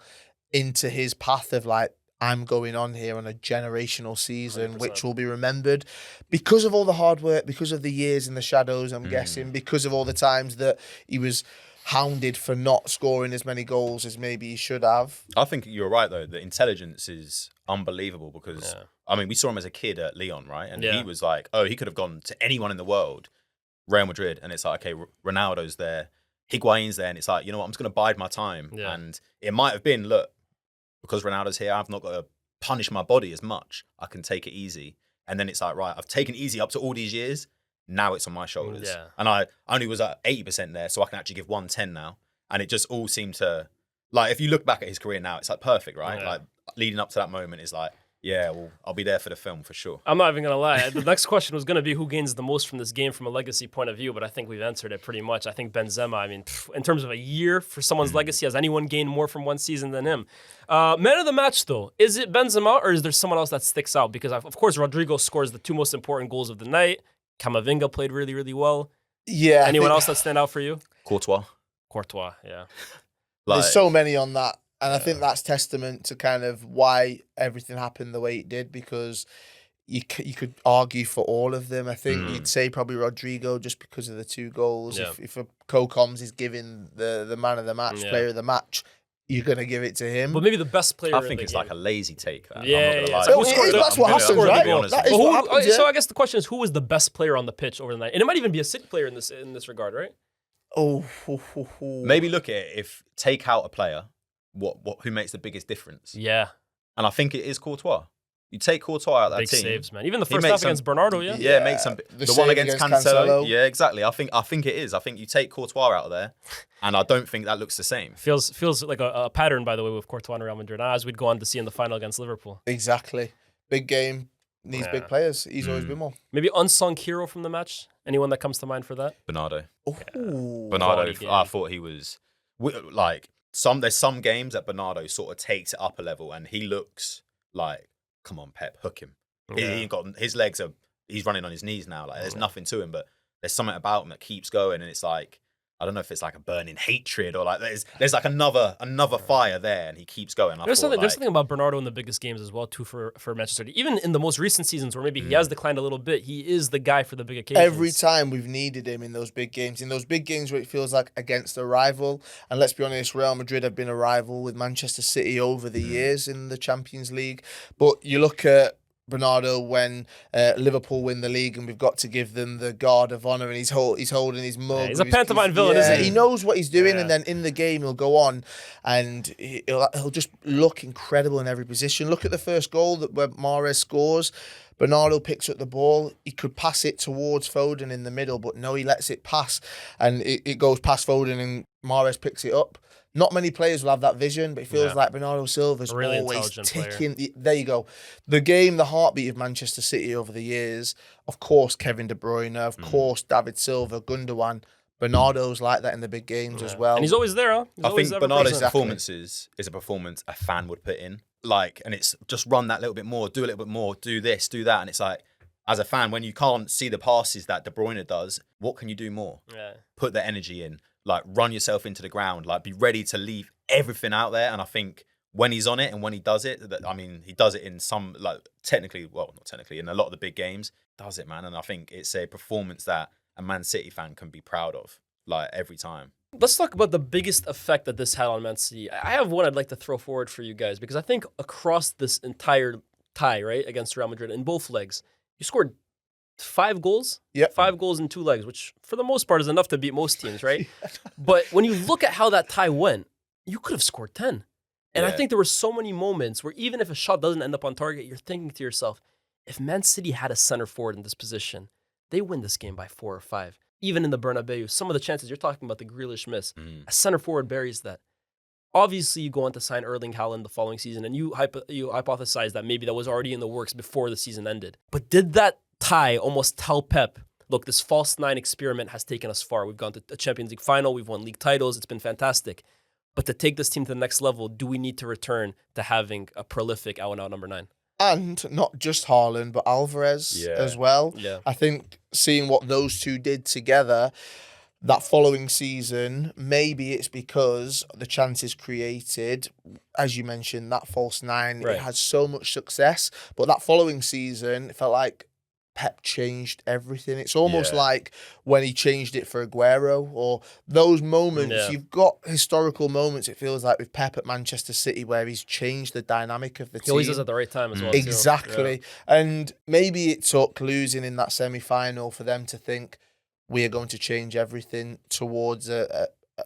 into his path of like, I'm going on here on a generational season, 100%. which will be remembered because of all the hard work, because of the years in the shadows, I'm guessing, because of all the times that he was hounded for not scoring as many goals as maybe he should have. I think you're right, though. The intelligence is unbelievable because, I mean, we saw him as a kid at Lyon, right? And he was like, he could have gone to anyone in the world, Real Madrid. And it's like, okay, Ronaldo's there, Higuain's there. And it's like, you know what, I'm just going to bide my time. Yeah. And it might have been, look, because Ronaldo's here, I've not got to punish my body as much. I can take it easy. And then it's like, right, I've taken it easy up to all these years. Now it's on my shoulders. Yeah. And I only was at 80% there, so I can actually give 110 now. And it just all seemed to, like, if you look back at his career now, it's like perfect, right? Yeah. Like, leading up to that moment is like, yeah, well, I'll be there for the film for sure. I'm not even going to lie. The next question was going to be who gains the most from this game from a legacy point of view, but I think we've answered it pretty much. I think Benzema, I mean, in terms of a year for someone's legacy, has anyone gained more from one season than him? Man of the match, though, is it Benzema or is there someone else that sticks out? Because, of course, Rodrygo scores the 2 most important goals of the night. Camavinga played really, really well. Yeah. Anyone else that stand out for you? Courtois, yeah. There's so many on that. And I think that's testament to kind of why everything happened the way it did, because you could argue for all of them. I think you'd say probably Rodrygo just because of the 2 goals. Yeah. If a Co-Coms is giving the man of the match, player of the match, you're going to give it to him. But maybe the best player I think it's like a lazy take. Yeah. That's what happens, right? So I guess the question is, who was the best player on the pitch over the night? And it might even be a City player in this regard, right? Maybe look at it. If take out a player, who makes the biggest difference? Yeah. And I think it is Courtois. You take Courtois out of that big team. Big saves, man. Even the first half against Bernardo, Yeah, makes some. The one against Cancelo. Yeah, exactly. I think it is. I think you take Courtois out of there, and I don't think that looks the same. Feels like a pattern, by the way, with Courtois and Real Madrid, as we'd go on to see in the final against Liverpool. Exactly. Big game needs big players. He's always been one. Maybe unsung hero from the match. Anyone that comes to mind for that? Bernardo. Bernardo. I thought he was like there's some games that Bernardo sort of takes it up a level, and he looks like, come on, Pep, hook him. Yeah. He got his legs he's running on his knees now. Like there's nothing to him, but there's something about him that keeps going, and it's like, I don't know if it's like a burning hatred or like there's like another fire there, and he keeps going. There's something about Bernardo in the biggest games as well too for Manchester City. Even in the most recent seasons where maybe he has declined a little bit, he is the guy for the big occasions. Every time we've needed him in those big games where it feels like against a rival. And let's be honest, Real Madrid have been a rival with Manchester City over the years in the Champions League. But you look at Bernardo when Liverpool win the league and we've got to give them the guard of honour, and he's holding his mug. Yeah, he's a pantomime villain, isn't he? He knows what he's doing, Yeah. and then in the game he'll go on and he'll just look incredible in every position. Look at the first goal where Mahrez scores. Bernardo picks up the ball. He could pass it towards Foden in the middle, but no, he lets it pass, and it goes past Foden, and Mahrez picks it up. Not many players will have that vision, but it feels like Bernardo Silva's Really always intelligent ticking. There you go. The game, the heartbeat of Manchester City over the years. Of course, Kevin De Bruyne. Of course, David Silva, Gundogan. Bernardo's like that in the big games as well. And he's always there, huh? I think Bernardo's Exactly. performances is a performance a fan would put in. Like, and it's just run that little bit more, do a little bit more, do this, do that. And it's like, as a fan, when you can't see the passes that De Bruyne does, what can you do more? Yeah. Put the energy in, like run yourself into the ground, like be ready to leave everything out there. And I think when he's on it and when he does it, I mean, he does it in some, like not technically, in a lot of the big games, does it, man. And I think it's a performance that a Man City fan can be proud of, like every time. Let's talk about the biggest effect that this had on Man City. I have one I'd like to throw forward for you guys, because I think across this entire tie, right, against Real Madrid in both legs, you scored 5 goals. Yep. 5 goals in 2 legs, which for the most part is enough to beat most teams, right? But when you look at how that tie went, you could have scored 10. And I think there were so many moments where even if a shot doesn't end up on target, you're thinking to yourself, if Man City had a center forward in this position, they win this game by 4 or 5. Even in the Bernabeu, some of the chances, you're talking about the Grealish miss, a center forward buries that. Obviously, you go on to sign Erling Haaland the following season, and you hypothesize that maybe that was already in the works before the season ended. But did that tie almost tell Pep, look, this false 9 experiment has taken us far. We've gone to a Champions League final, we've won league titles, it's been fantastic. But to take this team to the next level, do we need to return to having a prolific out-and-out number 9? And not just Haaland, but Alvarez as well. Yeah. I think seeing what those two did together that following season, maybe it's because the chances created, as you mentioned, that false 9, Right. it had so much success. But that following season, it felt like Pep changed everything. It's almost like when he changed it for Aguero, or those moments. Yeah. You've got historical moments, it feels like, with Pep at Manchester City where he's changed the dynamic of the He team. always does it at the right time as well. too. Exactly. And maybe it took losing in that semi-final for them to think we are going to change everything towards an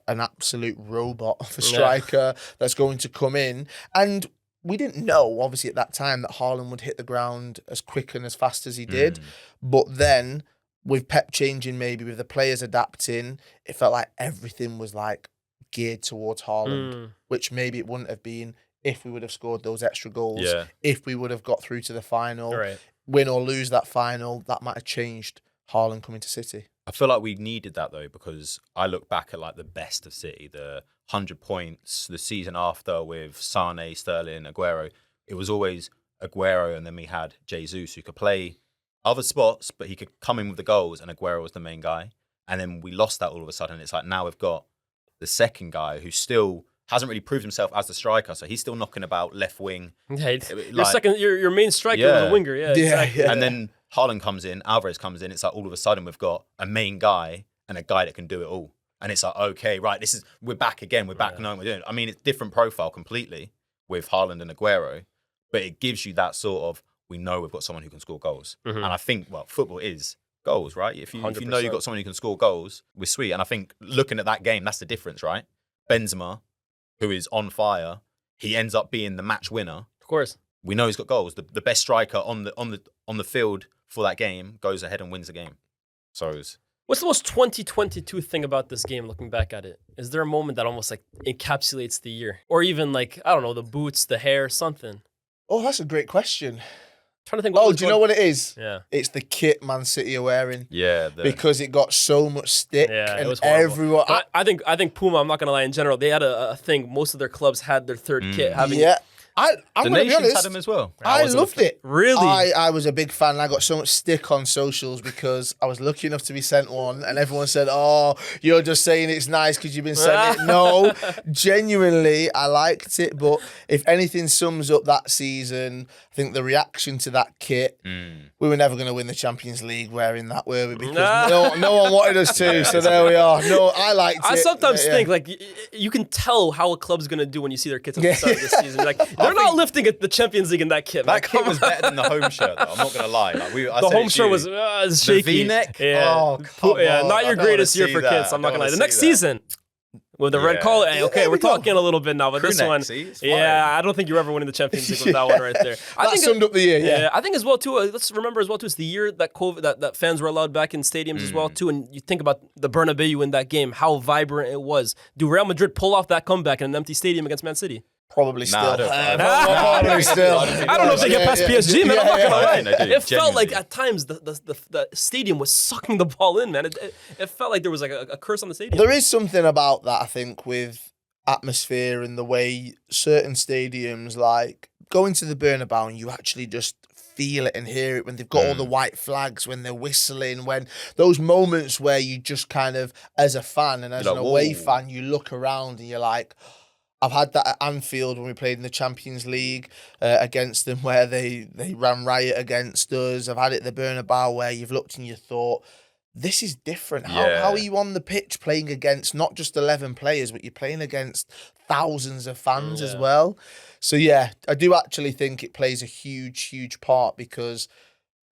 absolute robot of a striker that's going to come in. And we didn't know, obviously, at that time that Haaland would hit the ground as quick and as fast as he did. But then, with Pep changing, maybe with the players adapting, it felt like everything was like geared towards Haaland, which maybe it wouldn't have been if we would have scored those extra goals, if we would have got through to the final. Right. Win or lose that final, that might have changed Haaland coming to City. I feel like we needed that though, because I look back at like the best of City, the 100 points, the season after with Sane, Sterling, Aguero. It was always Aguero, and then we had Jesus, who could play other spots, but he could come in with the goals, and Aguero was the main guy. And then we lost that all of a sudden. It's like now we've got the second guy who still hasn't really proved himself as the striker, so he's still knocking about left wing. Yeah, your main striker was a winger. Yeah, exactly. And then Haaland comes in, Alvarez comes in. It's like all of a sudden we've got a main guy and a guy that can do it all. And it's like, okay, right, we're back again. We're back knowing what we're doing. I mean, it's different profile completely with Haaland and Aguero, but it gives you that sort of, we know we've got someone who can score goals. And I think, football is goals, right? If you know you've got someone who can score goals, we're sweet. And I think looking at that game, that's the difference, right? Benzema, who is on fire, he ends up being the match winner. Of course. We know he's got goals. The best striker on the field for that game goes ahead and wins the game. So what's the most 2022 thing about this game, looking back at it? Is there a moment that almost like encapsulates the year? Or even like, I don't know, the boots, the hair, something? Oh, that's a great question. Trying to think. Do you know what it is? Yeah. It's the kit Man City are wearing. Yeah. Because it got so much stick. Yeah, and it was horrible. everyone. But I think Puma, I'm not going to lie, in general, they had a thing. Most of their clubs had their third kit. I'm the gonna be Nations honest, had him as well. I loved it. Really? I was a big fan. I got so much stick on socials because I was lucky enough to be sent one, and everyone said, "Oh, you're just saying it's nice because you've been sent it." No, genuinely, I liked it. But if anything sums up that season, I think the reaction to that kit, we were never going to win the Champions League wearing that, were we? Because no one wanted us to. So there we are. No, I liked it. I sometimes think like you can tell how a club's going to do when you see their kits at the start of the season. Like They're not lifting the Champions League in that kit. That kit was better than the home shirt, though. I'm not going to lie. Like, the home shirt was shaky. The V-neck? Yeah. Oh, come on. Not your greatest year for kits. I'm not going to lie. The next season, with the red collar. Hey, okay, we're talking a little bit now, but this one, I don't think you're ever winning the Champions League with that one right there. I think summed up the year. Yeah, I think as well too. Let's remember as well too. It's the year that COVID, that fans were allowed back in stadiums as well too. And you think about the Bernabeu in that game, how vibrant it was. Do Real Madrid pull off that comeback in an empty stadium against Man City? Probably still. Probably still. I don't know if they get past PSG, man. I'm not gonna lie. It felt like at times the stadium was sucking the ball in, man. It felt like there was like a curse on the stadium. There is something about that, I think, with atmosphere and the way certain stadiums, like going to the Bernabeu, and you actually just feel it and hear it when they've got all the white flags, when they're whistling, when those moments where you just kind of, as a fan and as an away fan, you look around and you're like, I've had that at Anfield when we played in the Champions League against them, where they ran riot against us. I've had it at the Bernabeu where you've looked and you thought, this is different. How are you on the pitch playing against not just 11 players, but you're playing against thousands of fans as well? So yeah, I do actually think it plays a huge, huge part, because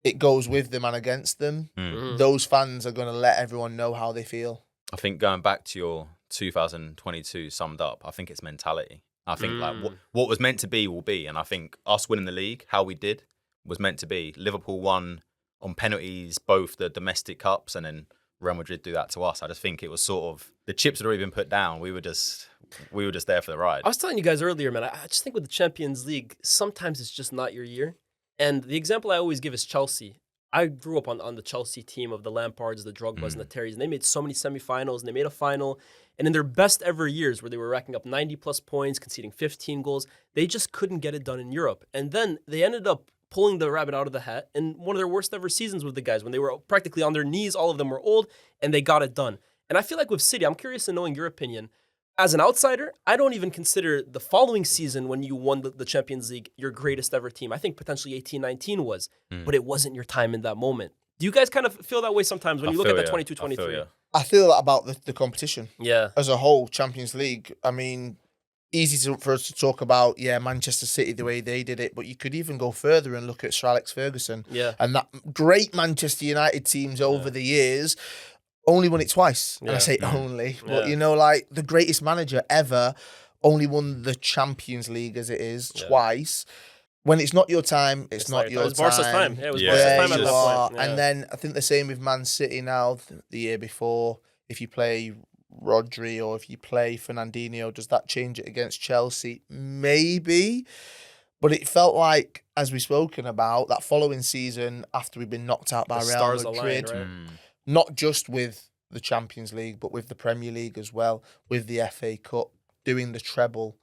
it goes with them and against them. Those fans are going to let everyone know how they feel. I think going back to your 2022 summed up, I think it's mentality. I think like what was meant to be will be, and I think us winning the league, how we did, was meant to be. Liverpool won on penalties both the domestic cups, and then Real Madrid do that to us. I just think it was sort of, the chips had already been put down. We were just there for the ride. I was telling you guys earlier, man, I just think with the Champions League, sometimes it's just not your year. And the example I always give is Chelsea. I grew up on the Chelsea team of the Lampards, the Drogbas, and the Terrys, and they made so many semifinals, and they made a final. And in their best ever years, where they were racking up 90-plus points, conceding 15 goals, they just couldn't get it done in Europe. And then they ended up pulling the rabbit out of the hat in one of their worst ever seasons with the guys, when they were practically on their knees, all of them were old, and they got it done. And I feel like with City, I'm curious in knowing your opinion. As an outsider, I don't even consider the following season when you won the Champions League your greatest ever team. I think potentially 18-19 was, but it wasn't your time in that moment. Do you guys kind of feel that way sometimes when you look at that 22-23? I feel that about the competition. Yeah. As a whole, Champions League, I mean, easy for us to talk about, Manchester City, the way they did it, but you could even go further and look at Sir Alex Ferguson. Yeah. And that great Manchester United teams over the years. Only won it twice. And I say only. But, like the greatest manager ever only won the Champions League, as it is, twice. When it's not your time, it's not your time. It was Barca's time. Yeah, it was Barca's time at that point. Yeah. And then I think the same with Man City now, the year before. If you play Rodri or if you play Fernandinho, does that change it against Chelsea? Maybe. But it felt like, as we've spoken about, that following season, after we've been knocked out by Real Madrid, not just with the Champions League, but with the Premier League as well, with the FA Cup, doing the treble.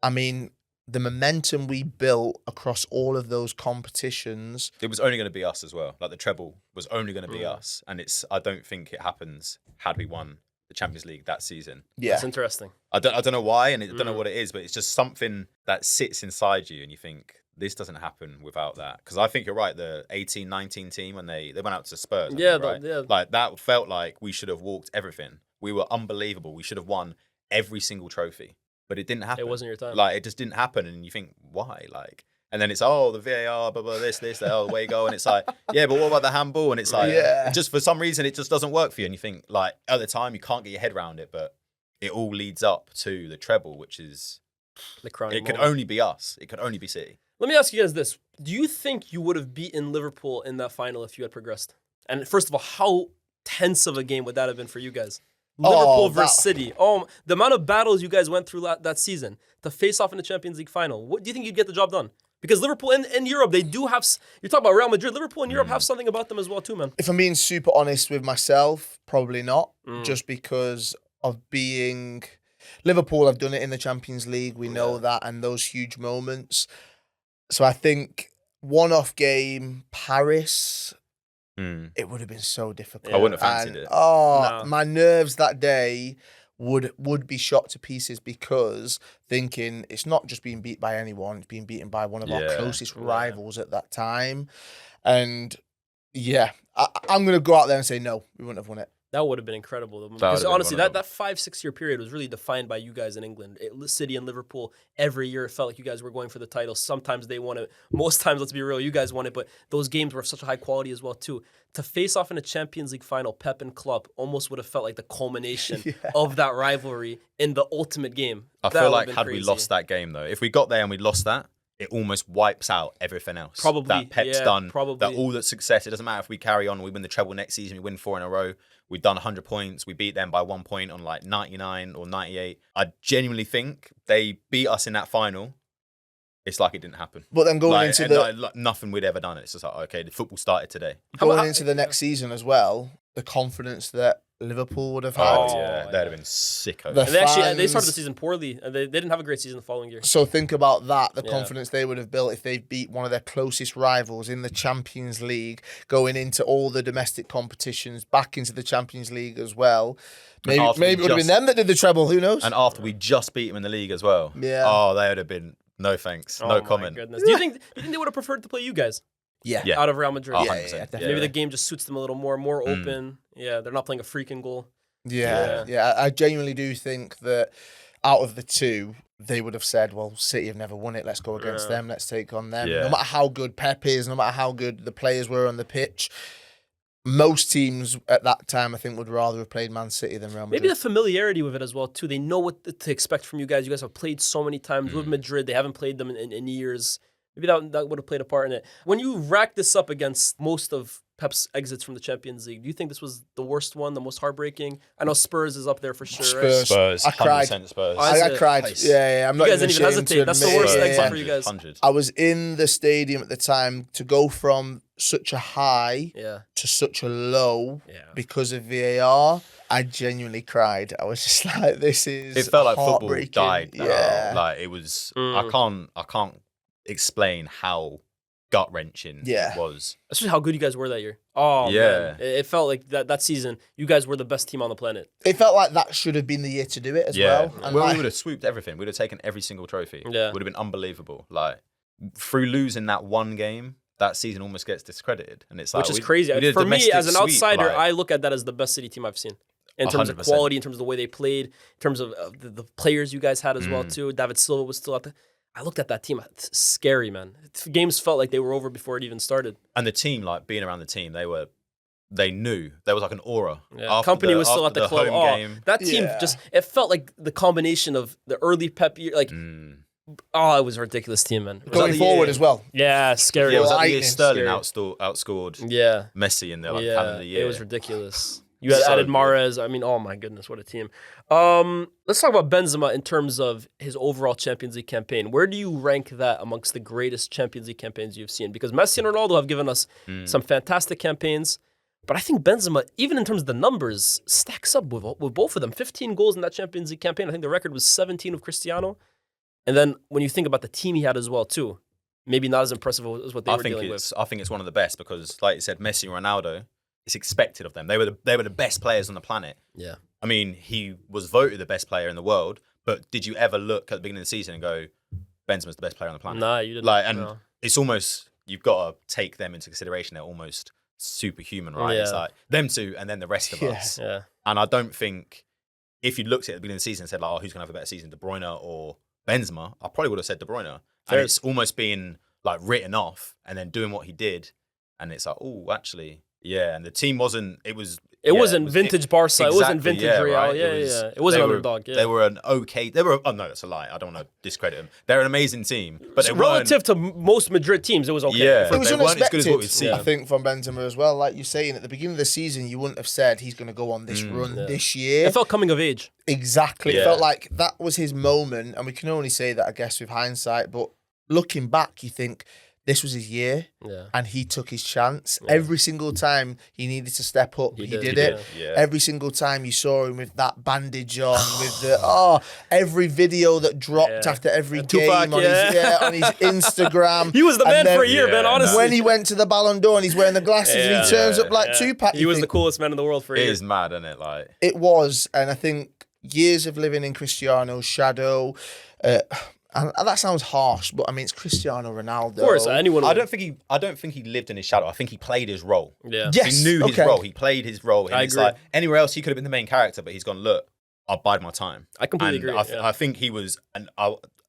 I mean, the momentum we built across all of those competitions. It was only going to be us as well. Like the treble was only going to be us. And I don't think it happens had we won the Champions League that season. Yeah. That's interesting. I don't know why, and I don't know what it is, but it's just something that sits inside you and you think, this doesn't happen without that. Because I think you're right, the 18-19 team, when they went out to Spurs. Like that felt like we should have walked everything. We were unbelievable. We should have won every single trophy. But it didn't happen. It wasn't your time. Like, it just didn't happen. And you think, why? Like, and then it's, the VAR, blah, blah, this, the way you go. And it's like, but what about the handball? And it's like, just for some reason, it just doesn't work for you. And you think, like, at the time, you can't get your head around it. But it all leads up to the treble, which is, the crowning it could only be us. It could only be City. Let me ask you guys this. Do you think you would have beaten Liverpool in that final if you had progressed? And first of all, how tense of a game would that have been for you guys? Liverpool versus City. The amount of battles you guys went through that season to face off in the Champions League final. What do you think you'd get the job done? Because Liverpool in Europe, they do have... You're talking about Real Madrid. Liverpool in Europe have something about them as well too, man. If I'm being super honest with myself, probably not. Just because of being... Liverpool have done it in the Champions League. We know that, and those huge moments. So I think one-off game, Paris, it would have been so difficult. I wouldn't have fancied it. My nerves that day would be shot to pieces, because thinking it's not just being beat by anyone, it's being beaten by one of our closest rivals at that time. And I'm going to go out there and say, no, we wouldn't have won it. That would have been incredible. Though. That Because would have been honestly, one of that 5-6 year period was really defined by you guys in England. City and Liverpool, every year it felt like you guys were going for the title. Sometimes they won it. Most times, let's be real, you guys won it. But those games were of such a high quality as well, too. To face off in a Champions League final, Pep and Klopp almost would have felt like the culmination of that rivalry in the ultimate game. I That feel would like have been had crazy. we lost that game, though, if we got there and we lost that, it almost wipes out everything else. Probably, That Pep's yeah, done. probably. That all that success. It doesn't matter if we carry on, we win the treble next season, we win 4 in a row. We've done 100 points. We beat them by 1 point on like 99 or 98. I genuinely think they beat us in that final. It's like it didn't happen. But then going into the like nothing we'd ever done. It's just like, okay, the football started today. going into the next season as well, the confidence that Liverpool would have had. Oh, yeah, they'd have been sicko. The And they fans- started the season poorly. And they didn't have a great season the following year. So think about that, the Yeah. confidence they would have built if they beat one of their closest rivals in the Champions League, going into all the domestic competitions, back into the Champions League as well. Maybe after it would have been them that did the treble, who knows? And after we just beat them in the league as well. Yeah. Oh, they would have been no thanks, Oh no my comment. goodness. Do you think they would have preferred to play you guys yeah. Yeah. out of Real Madrid? Oh, Yeah, 100%. definitely. Maybe the game just suits them a little more open. Yeah, they're not playing a freaking goal. Yeah. I genuinely do think that out of the two, they would have said, well, City have never won it. Let's go against them. Let's take on them. Yeah. No matter how good Pep is, no matter how good the players were on the pitch, most teams at that time, I think, would rather have played Man City than Real Madrid. Maybe the familiarity with it as well, too. They know what to expect from you guys. You guys have played so many times with Madrid. They haven't played them in years. Maybe that would have played a part in it. When you rack this up against most of Pep's exits from the Champions League, do you think this was the worst one, the most heartbreaking? I know Spurs is up there for sure. Right? Spurs. I cried. 100% Spurs. I cried. Nice. Yeah, I'm You not guys even didn't even ashamed to hesitate. That's the admit worst it. exit for you guys. 100. I was in the stadium at the time. To go from such a high Yeah. to such a low Yeah. because of VAR, I genuinely cried. I was just like, this is It felt like football heartbreaking. died. Yeah. Like it was. I can't explain how gut wrenching Yeah. it was. That's just how good you guys were that year. Oh, Yeah. man. It felt like that season, you guys were the best team on the planet. It felt like that should have been the year to do it as well. And Well, like, we would have swooped everything. We'd have taken every single trophy. Yeah. Would have been unbelievable. Like through losing that one game, that season almost gets discredited, and it's like Which is crazy. we did a For me, domestic as an sweep, outsider, like- I look at that as the best City team I've seen. In terms of 100%. quality, in terms of the way they played, in terms of the players you guys had as well, too. David Silva was still out there. I looked at that team. It's scary, man. Games felt like they were over before it even started. and the team, like being around the team, they knew there was like an aura. Yeah. After Company was still at after the club. home Oh, game. that team Yeah. it felt like the combination of the early Pep year, like, it was a ridiculous team, man. It was going like- forward as well. Yeah, scary. Yeah, it was like the year Lightning Sterling scary. outscored Yeah. Messi in their like Yeah, calendar year. it was ridiculous. You had So added good. Mahrez. I mean, oh my goodness, what a team. Let's talk about Benzema in terms of his overall Champions League campaign. Where do you rank that amongst the greatest Champions League campaigns you've seen? Because Messi and Ronaldo have given us some fantastic campaigns, but I think Benzema, even in terms of the numbers, stacks up with both of them. 15 goals in that Champions League campaign. I think the record was 17 with Cristiano. And then when you think about the team he had as well, too, maybe not as impressive as what they were dealing with. I think it's one of the best because, like you said, Messi and Ronaldo, it's expected of them. They were the best players on the planet. Yeah. I mean, he was voted the best player in the world, but did you ever look at the beginning of the season and go, Benzema's the best player on the planet? Nah, you didn't. Like, and no. it's almost, you've got to take them into consideration. They're almost superhuman, right? It's Yeah. like them two and then the rest of us. Yeah. And I don't think if you looked at the beginning of the season and said, like, oh, who's going to have a better season, De Bruyne or Benzema, I probably would have said De Bruyne. Fair. And it's almost being like written off and then doing what he did. And it's like, oh, actually, yeah. And the team wasn't, it wasn't vintage Barca. It wasn't exactly, vintage Real. right. Yeah, It was an underdog. Yeah. They were an okay, oh no, that's a lie. I don't want to discredit them. They're an amazing team. But they relative to most Madrid teams, it was okay. Yeah. It was They weren't as good as what unexpected, we'd seen. I think, from Benzema as well. Like you're saying, at the beginning of the season, you wouldn't have said he's going to go on this run this year. It felt coming of age. Exactly. It Yeah. felt like that was his moment, and we can only say that, I guess, with hindsight. But looking back, you think this was his year, Yeah. and he took his chance. Every single time he needed to step up, he did it. Yeah. Every single time you saw him with that bandage on, with the every video that dropped Yeah. after every And game Tupac, on his Instagram. He was the And man then for a year, man, honestly. When he went to the Ballon d'Or and he's wearing the glasses and he turns up like Tupac, He you was the think, coolest man in the world for a It year. is mad, isn't it? Like, It was, and I think years of living in Cristiano's shadow, And that sounds harsh, but I mean, it's Cristiano Ronaldo. Of course, anyone. I don't think he lived in his shadow. I think he played his role. Yeah. Yes, He knew his okay. role. He played his role. And I it's agree. like anywhere else he could have been the main character, but he's gone, look, I'll bide my time. I completely And agree. I think he was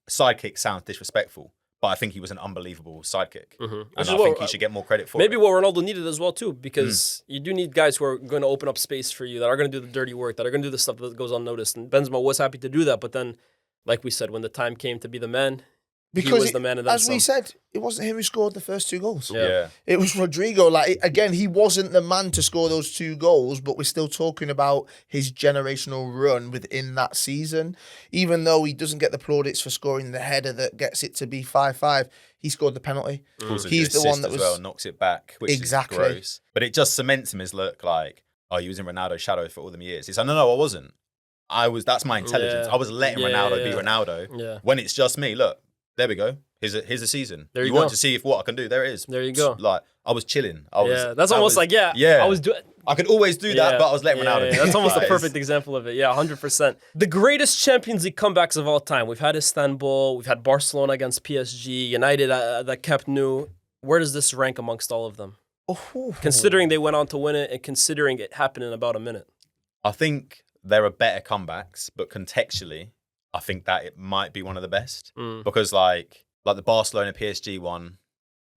sidekick sounds disrespectful, but I think he was an unbelievable sidekick. Which And is I what- think he should get more credit for Maybe it. what Ronaldo needed as well too, because you do need guys who are going to open up space for you, that are going to do the dirty work, that are going to do the stuff that goes unnoticed. And Benzema was happy to do that, but then, like we said, when the time came to be the man, he was the man. And then as we some. said, it wasn't him who scored the first 2 goals. Yeah. It was Rodrygo. Like, again, he wasn't the man to score those 2 goals, but we're still talking about his generational run within that season. Even though he doesn't get the plaudits for scoring the header that gets it to be 5-5, he scored the penalty. Also He's do the one assist that as was well, knocks it back, which Exactly. is gross. But it just cements him as look like, oh, he was in Ronaldo's shadow for all them years. It's like, no, I wasn't. That's my intelligence. Yeah. I was letting Yeah, Ronaldo yeah. be Ronaldo. Yeah. When it's just me, look, there we go. Here's a season. There you want go. to see if what I can do? There it is. There you go. Like I was chilling. That's almost like yeah. I was doing. I could always do that, but I was letting Ronaldo. do That's it. almost the Like, perfect example of it. Yeah, 100%. The greatest Champions League comebacks of all time. We've had Istanbul. We've had Barcelona against PSG. United that kept new. Where does this rank amongst all of them? Considering they went on to win it, and considering it happened in about a minute. I think there are better comebacks, but contextually, I think that it might be one of the best because like the Barcelona PSG one,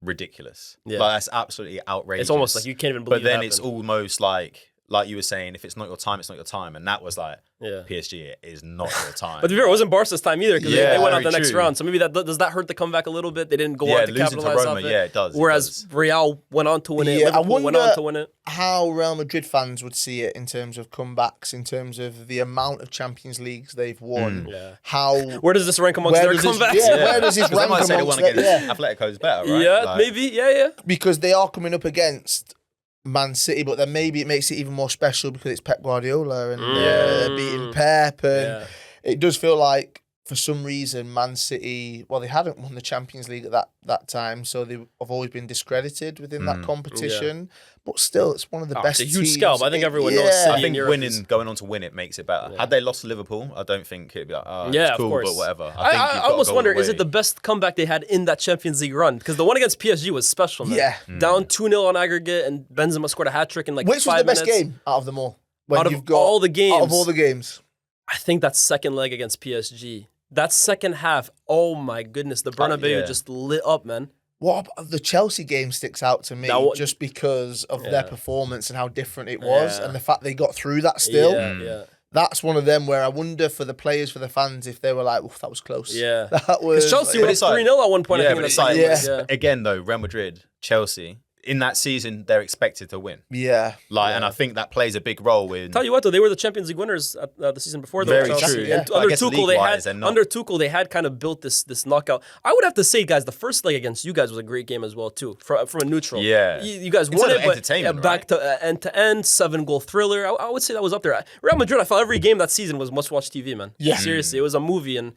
ridiculous. Yeah. Like that's absolutely outrageous. It's almost like you can't even believe But then it it's happened. almost like you were saying, if it's not your time, it's not your time, and that was like Yeah. PSG is not your time. But to be fair, it wasn't Barca's time either because Yeah, they went out very the next true. round. So maybe does that hurt the comeback a little bit? They didn't go on to losing to capitalize Roma, off it. yeah, it does. Whereas Real went on to win it. Yeah, I Liverpool went wonder- on to win it. How Real Madrid fans would see it in terms of comebacks, in terms of the amount of Champions Leagues they've won. Yeah. How Where does this rank amongst Where their does this- comebacks? yeah, where does this Because they rank might say they amongst want to them? get Atletico's better, right? Yeah, Like, maybe. Yeah. because they are coming up against Man City, but then maybe it makes it even more special because it's Pep Guardiola and they're beating Pep, and Yeah. it does feel like for some reason Man City, well, they hadn't won the Champions League at that time, so they have always been discredited within that competition. But still, it's one of the best. It's a huge teams. scalp. I think everyone knows Yeah. City I in think Europe winning, is- going on to win it makes it better. Had they lost to Liverpool, I don't think it'd be like, oh, Yeah, it's of cool, course. but whatever. I think I you've got almost to go wonder, all the is it way. the best comeback they had in that Champions League run? Because the one against PSG was special, man. Yeah. Down 2-0 on aggregate, and Benzema scored a hat-trick in like Which was 5 the best minutes. game out of them all? When Out of you've got all the games. Out of all the games. I think that second leg against PSG. That second half, oh my goodness, the Bernabeu yeah. just lit up, man. What about the Chelsea game sticks out to me just because of their performance and how different it was, Yeah. and the fact they got through that still. Yeah. That's one of them where I wonder for the players, for the fans, if they were like, "Oof, that was close." Yeah. That was. Because Chelsea but went it's like- 3-0 at one point. I Yeah, think, but in it's the like, second leg. again though, Real Madrid, Chelsea, in that season, they're expected to win. Yeah. And I think that plays a big role in. Tell you what, though, they were the Champions League winners at the season before. Though, Very Chelsea. true. And Yeah. I under guess Tuchel, league-wise, they're not. they had kind of built this knockout. I would have to say, guys, the first leg against you guys was a great game as well too, from a neutral. Yeah. you guys Instead won of it, but entertainment, back right? to end 7-goal thriller. I would say that was up there. Real Madrid, I felt every game that season was must-watch TV, man. Yeah. Seriously, it was a movie, and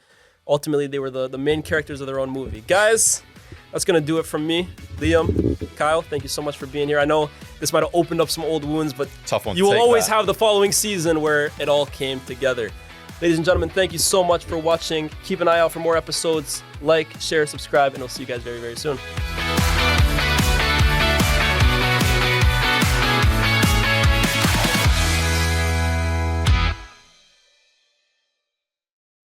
ultimately they were the main characters of their own movie. Guys, that's going to do it from me. Liam, Kyle, thank you so much for being here. I know this might have opened up some old wounds, but Tough one to you will take always back. have the following season where it all came together. Ladies and gentlemen, thank you so much for watching. Keep an eye out for more episodes. Like, share, subscribe, and we'll see you guys very, very soon.